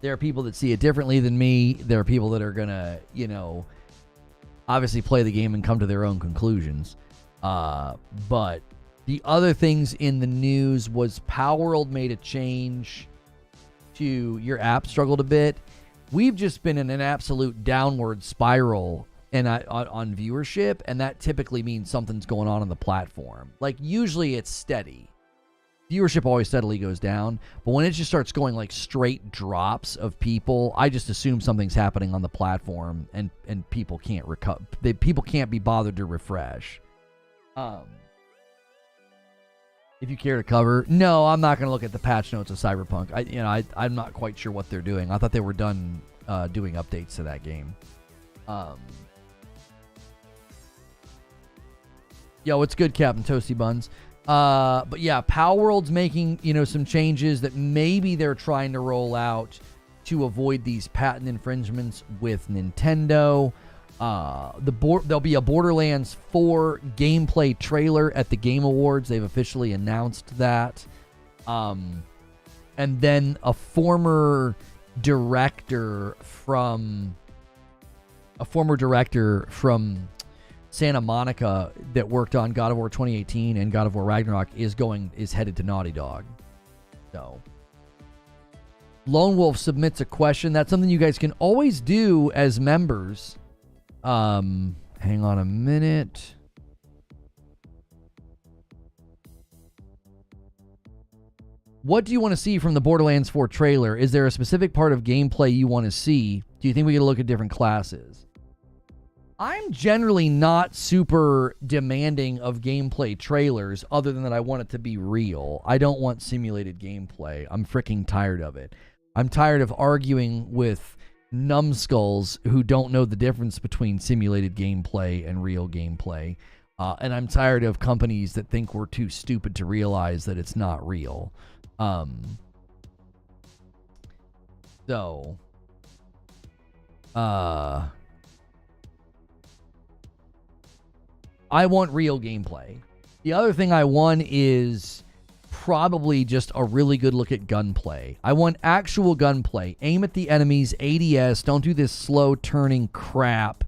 There are people that see it differently than me. There are people that are gonna, obviously play the game and come to their own conclusions. But the other things in the news was Palworld made a change to your app struggled a bit. We've just been in an absolute downward spiral and on viewership, and that typically means something's going on the platform. Like usually it's steady. Viewership always steadily goes down, but when it just starts going like straight drops of people, I just assume something's happening on the platform, and people can't recover. People can't be bothered to refresh. If you care to cover, no, I'm not going to look at the patch notes of Cyberpunk. I'm not quite sure what they're doing. I thought they were done doing updates to that game. Yo, it's good, Captain Toasty Buns. But yeah, Palworld's making, some changes that maybe they're trying to roll out to avoid these patent infringements with Nintendo. There'll be a Borderlands 4 gameplay trailer at the Game Awards. They've officially announced that. And then a former director from Santa Monica that worked on God of War 2018 and God of War Ragnarok is headed to Naughty Dog. So Lone Wolf submits a question. That's something you guys can always do as members. Hang on a minute. What do you want to see from the Borderlands 4 trailer? Is there a specific part of gameplay you want to see? Do you think we can look at different classes? I'm generally not super demanding of gameplay trailers other than that I want it to be real. I don't want simulated gameplay. I'm freaking tired of it. I'm tired of arguing with numbskulls who don't know the difference between simulated gameplay and real gameplay. And I'm tired of companies that think we're too stupid to realize that it's not real. I want real gameplay. The other thing I want is probably just a really good look at gunplay. I want actual gunplay. Aim at the enemies, ADS. Don't do this slow turning crap.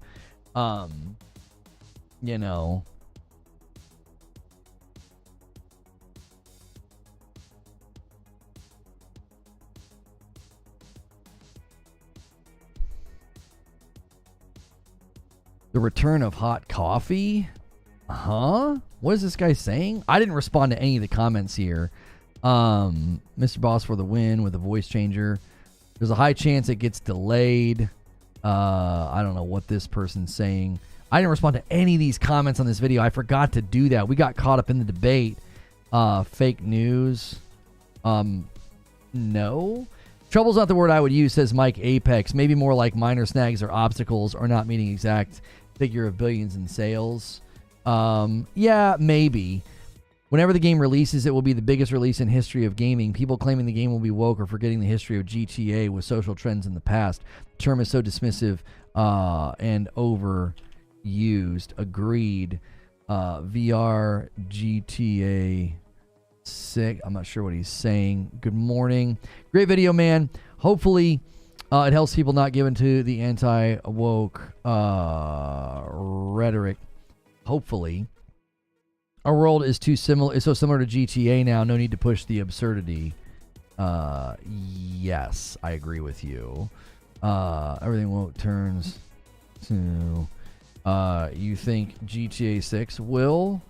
The return of hot coffee? Huh? What is this guy saying? I didn't respond to any of the comments here. Mr. Boss for the win with a voice changer. There's a high chance it gets delayed. I don't know what this person's saying. I didn't respond to any of these comments on this video. I forgot to do that. We got caught up in the debate. Fake news. No. Trouble's not the word I would use, says Mike Apex. Maybe more like minor snags or obstacles or not meeting exact figure of billions in sales. Yeah, maybe. Whenever the game releases, it will be the biggest release in history of gaming. People claiming the game will be woke or forgetting the history of GTA with social trends in the past. The term is so dismissive and overused. Agreed. VR GTA 6. I'm not sure what he's saying. Good morning. Great video, man. Hopefully, it helps people not given to the anti-woke rhetoric. Hopefully. Our world is so similar to GTA now. No need to push the absurdity. Yes, I agree with you. Everything woke turns to. You think GTA 6 will?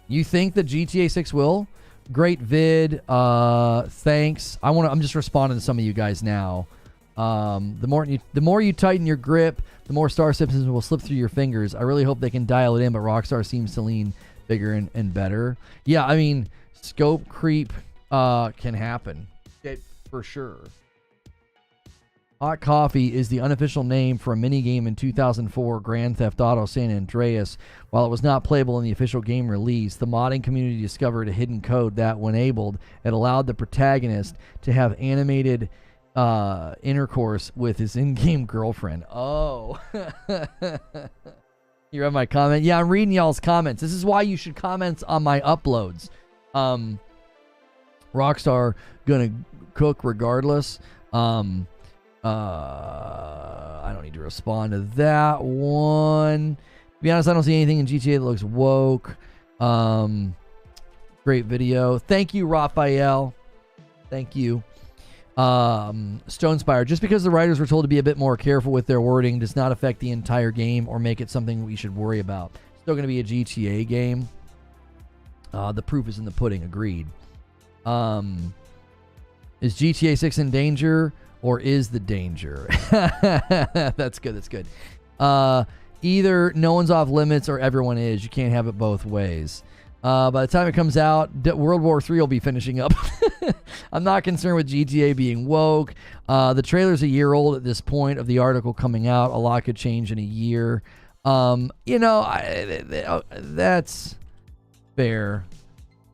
You think that GTA 6 will? Great vid. Thanks. I'm just responding to some of you guys now. The more you tighten your grip, the more Star Citizens will slip through your fingers. I really hope they can dial it in, but Rockstar seems to lean bigger and better. Yeah, I mean, scope creep can happen. For sure. Hot Coffee is the unofficial name for a minigame in 2004 Grand Theft Auto San Andreas. While it was not playable in the official game release, the modding community discovered a hidden code that, when enabled, it allowed the protagonist to have animated intercourse with his in-game girlfriend. Oh. You read my comment? Yeah, I'm reading y'all's comments. This is why you should comment on my uploads. Rockstar gonna cook regardless. I don't need to respond to that one. To be honest, I don't see anything in GTA that looks woke. Great video. Thank you, Raphael. Thank you. Stonespire. Just because the writers were told to be a bit more careful with their wording does not affect the entire game or make it something we should worry about. Still going to be a GTA game. The proof is in the pudding. Agreed. Is GTA 6 in danger? Or is the danger? That's good. That's good. Either no one's off limits or everyone is. You can't have it both ways. By the time it comes out, World War III will be finishing up. I'm not concerned with GTA being woke. The trailer's a year old at this point of the article coming out. A lot could change in a year. That's fair.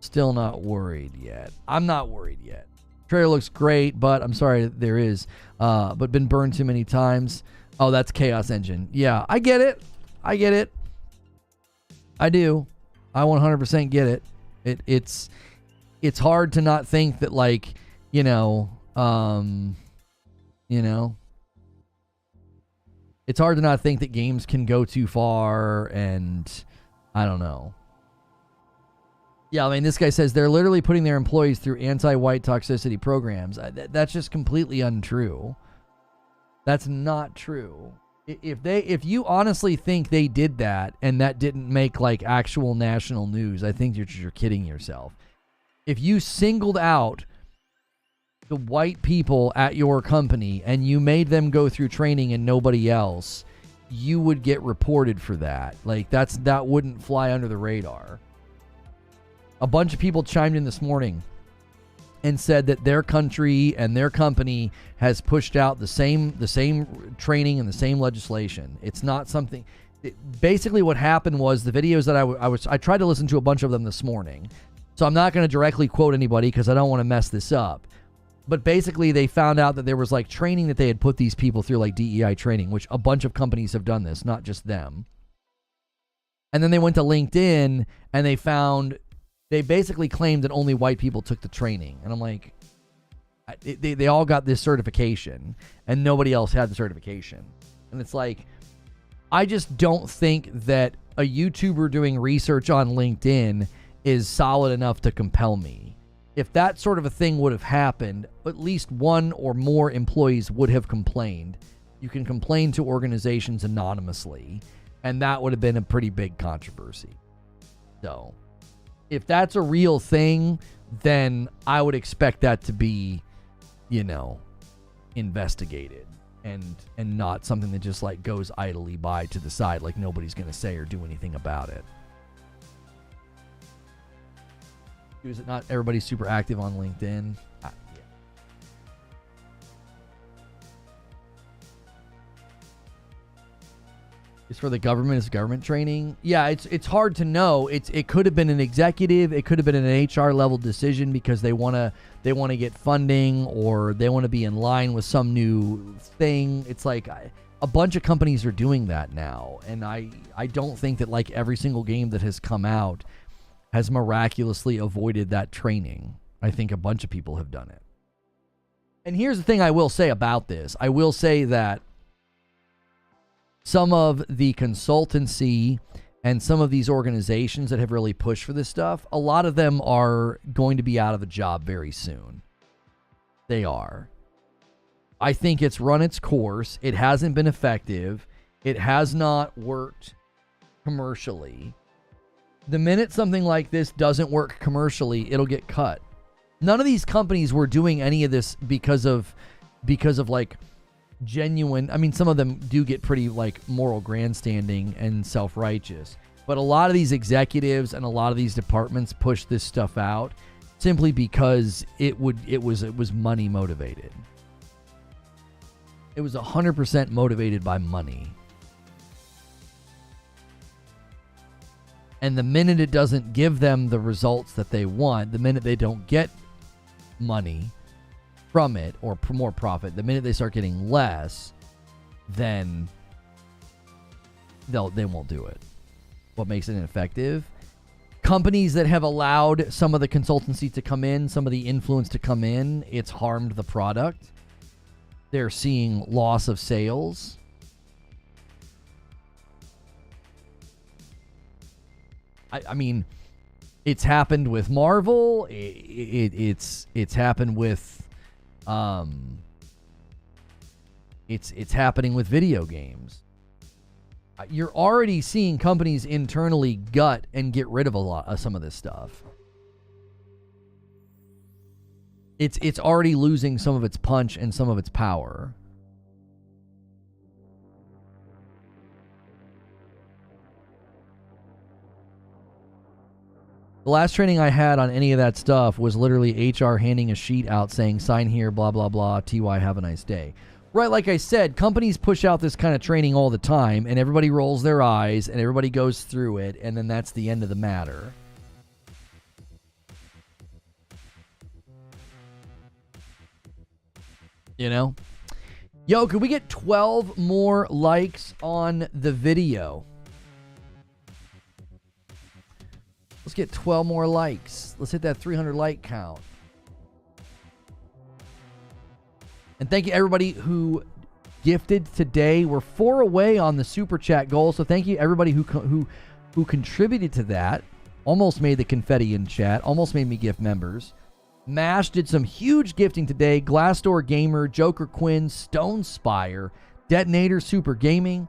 Still not worried yet. I'm not worried yet. Trailer looks great, but I'm sorry there is. But been burned too many times. Oh, that's Chaos Engine. Yeah, I get it. I do. I 100% get it. It's hard to not think that, like, it's hard to not think that games can go too far, and I don't know. Yeah, I mean, this guy says they're literally putting their employees through anti-white toxicity programs. That's just completely untrue. That's not true. If you honestly think they did that and that didn't make like actual national news, I think you're kidding yourself. If you singled out the white people at your company and you made them go through training and nobody else, you would get reported for that. Like that wouldn't fly under the radar. A bunch of people chimed in this morning and said that their country and their company has pushed out the same training and the same legislation. It's not something. Basically, what happened was the videos that I tried to listen to a bunch of them this morning, so I'm not going to directly quote anybody because I don't want to mess this up. But basically, they found out that there was like training that they had put these people through, like DEI training, which a bunch of companies have done this, not just them. And then they went to LinkedIn and they basically claimed that only white people took the training. And I'm like, they all got this certification and nobody else had the certification. And it's like, I just don't think that a YouTuber doing research on LinkedIn is solid enough to compel me. If that sort of a thing would have happened, at least one or more employees would have complained. You can complain to organizations anonymously, and that would have been a pretty big controversy. So, if that's a real thing, then I would expect that to be, investigated and not something that just like goes idly by to the side, like nobody's going to say or do anything about it. Is it not everybody's super active on LinkedIn? Yeah. It's for the government. It's government training. Yeah, it's hard to know. It could have been an executive. It could have been an HR level decision because they want to get funding or they want to be in line with some new thing. It's like a bunch of companies are doing that now, and I don't think that like every single game that has come out has miraculously avoided that training. I think a bunch of people have done it. And here's the thing I will say about this. I will say that some of the consultancy and some of these organizations that have really pushed for this stuff, a lot of them are going to be out of a job very soon. They are. I think it's run its course. It hasn't been effective. It has not worked commercially. The minute something like this doesn't work commercially, it'll get cut. None of these companies were doing any of this because of like genuine. I mean, some of them do get pretty like moral grandstanding and self-righteous, but a lot of these executives and a lot of these departments push this stuff out simply because it was money motivated. It was 100% motivated by money. And the minute it doesn't give them the results that they want, the minute they don't get money from it or more profit, the minute they start getting less, then they won't do it. What makes it ineffective? Companies that have allowed some of the consultancy to come in, some of the influence to come in, it's harmed the product. They're seeing loss of sales. I mean, it's happened with Marvel. It's happened with it's happening with video games. You're already seeing companies internally gut and get rid of a lot of some of this stuff. It's already losing some of its punch and some of its power. The last training I had on any of that stuff was literally HR handing a sheet out saying, sign here, blah, blah, blah, TY, have a nice day. Right, like I said, companies push out this kind of training all the time, and everybody rolls their eyes, and everybody goes through it, and then that's the end of the matter. You know? Yo, could we get 12 more likes on the video? Let's get 12 more likes. Let's hit that 300 like count. And thank you everybody who gifted today. We're 4 away on the super chat goal, so thank you everybody who contributed to that. Almost made the confetti in chat. Almost made me gift members. Mash did some huge gifting today. Glassdoor Gamer, Joker Quinn, Stone Spire, Detonator Super Gaming,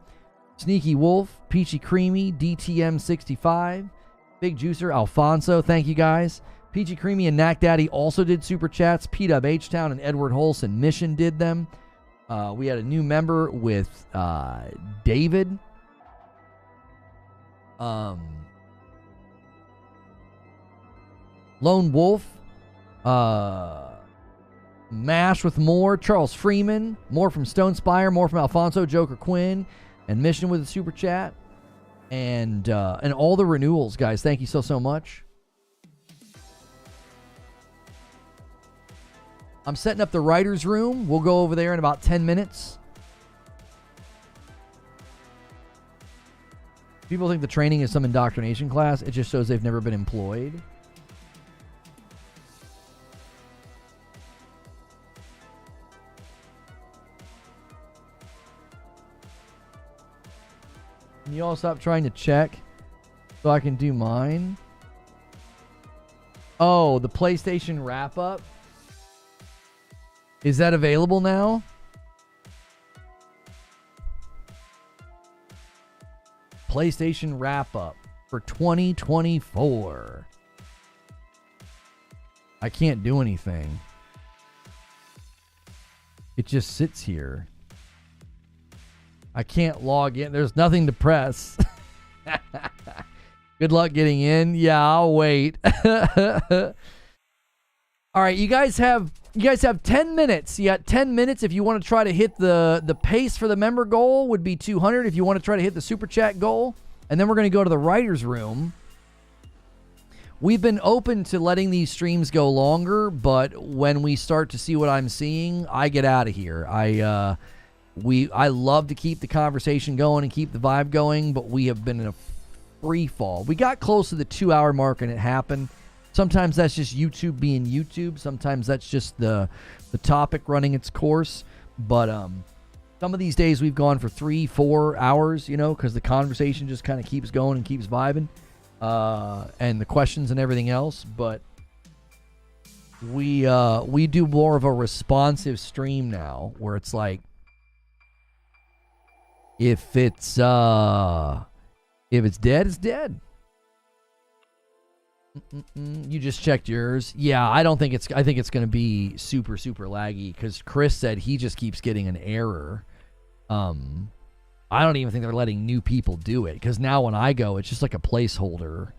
Sneaky Wolf, Peachy Creamy, DTM65, Big Juicer, Alfonso, thank you guys. Peachy Creamy and Knack Daddy also did super chats. P-Dub H-Town and Edward Holson Mission did them. We had a new member with David. Lone Wolf. Mash with more. Charles Freeman. More from Stone Spire. More from Alfonso, Joker Quinn. And Mission with a super chat. And all the renewals, guys. Thank you so much. I'm setting up the writer's room. We'll go over there in about 10 minutes. People think the training is some indoctrination class. It just shows they've never been employed. Can you all stop trying to check so I can do mine? Oh, the PlayStation wrap-up? Is that available now? PlayStation wrap-up for 2024. I can't do anything. It just sits here. I can't log in. There's nothing to press. Good luck getting in. Yeah, I'll wait. All right, you guys have 10 minutes. You got 10 minutes if you want to try to hit the pace for the member goal would be 200 if you want to try to hit the super chat goal. And then we're going to go to the writer's room. We've been open to letting these streams go longer, but when we start to see what I'm seeing, I get out of here. I love to keep the conversation going and keep the vibe going, but we have been in a free fall. We got close to the 2-hour mark and it happened. Sometimes that's just YouTube being YouTube. Sometimes that's just the topic running its course. But some of these days we've gone for 3-4 hours, you know, because the conversation just kind of keeps going and keeps vibing. And the questions and everything else. But we do more of a responsive stream now where it's like, if it's dead, it's dead. You just checked yours. Yeah, I think it's going to be super, super laggy because Chris said he just keeps getting an error. I don't even think they're letting new people do it because now when I go, it's just like a placeholder.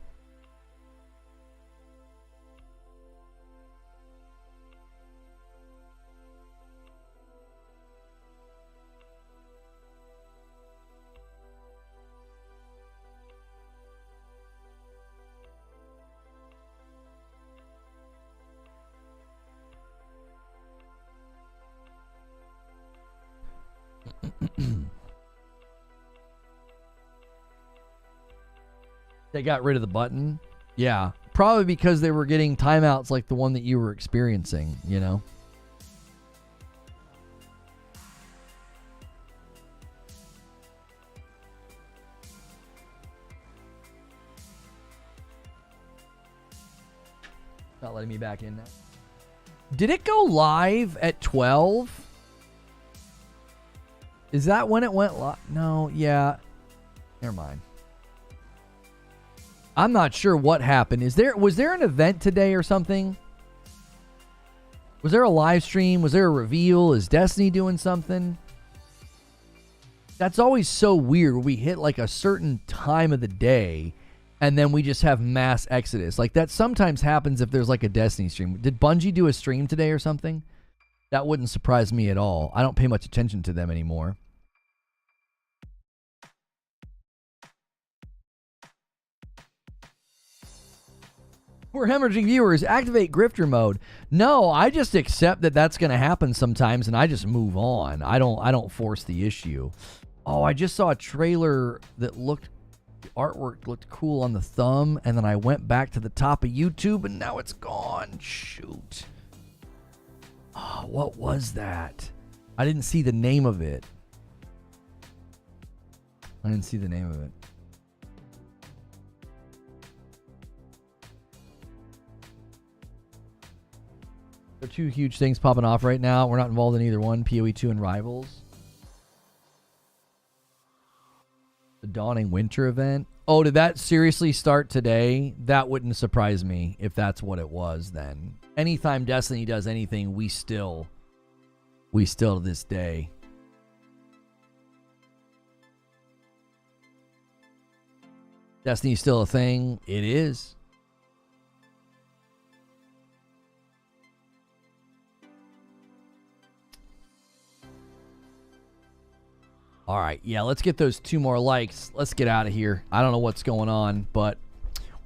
They got rid of the button. Yeah, probably because they were getting timeouts like the one that you were experiencing, you know. Not letting me back in now. Did it go live at 12? Is that when it went live? No, yeah. Never mind. I'm not sure what happened. Was there an event today or something? Was there a live stream? Was there a reveal? Is Destiny doing something? That's always so weird. We hit like a certain time of the day and then we just have mass exodus. Like that sometimes happens if there's like a Destiny stream. Did Bungie do a stream today or something? That wouldn't surprise me at all. I don't pay much attention to them anymore. We're hemorrhaging viewers. Activate grifter mode. No, I just accept that that's going to happen sometimes, and I just move on. I don't force the issue. Oh, I just saw a trailer that the artwork looked cool on the thumb, and then I went back to the top of YouTube, and now it's gone. Shoot. Oh, what was that? I didn't see the name of it. There are two huge things popping off right now. We're not involved in either one. PoE 2 and Rivals. The Dawning Winter event. Oh, did that seriously start today? That wouldn't surprise me if that's what it was then. Anytime Destiny does anything, we still to this day. Destiny's still a thing. It is. All right, yeah, let's get those 2 more likes. Let's get out of here. I don't know what's going on, but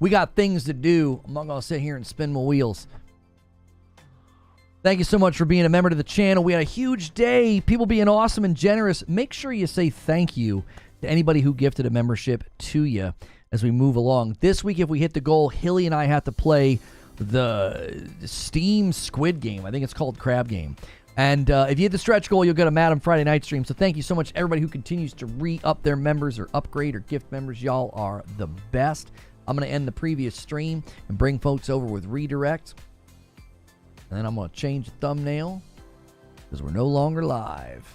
we got things to do. I'm not going to sit here and spin my wheels. Thank you so much for being a member to the channel. We had a huge day. People being awesome and generous. Make sure you say thank you to anybody who gifted a membership to you as we move along. This week, if we hit the goal, Hilly and I have to play the Steam Squid game. I think it's called Crab Game. And if you hit the stretch goal, you'll get a Madam Friday night stream. So thank you so much, everybody who continues to re-up their members or upgrade or gift members. Y'all are the best. I'm going to end the previous stream and bring folks over with redirect. And then I'm going to change the thumbnail because we're no longer live.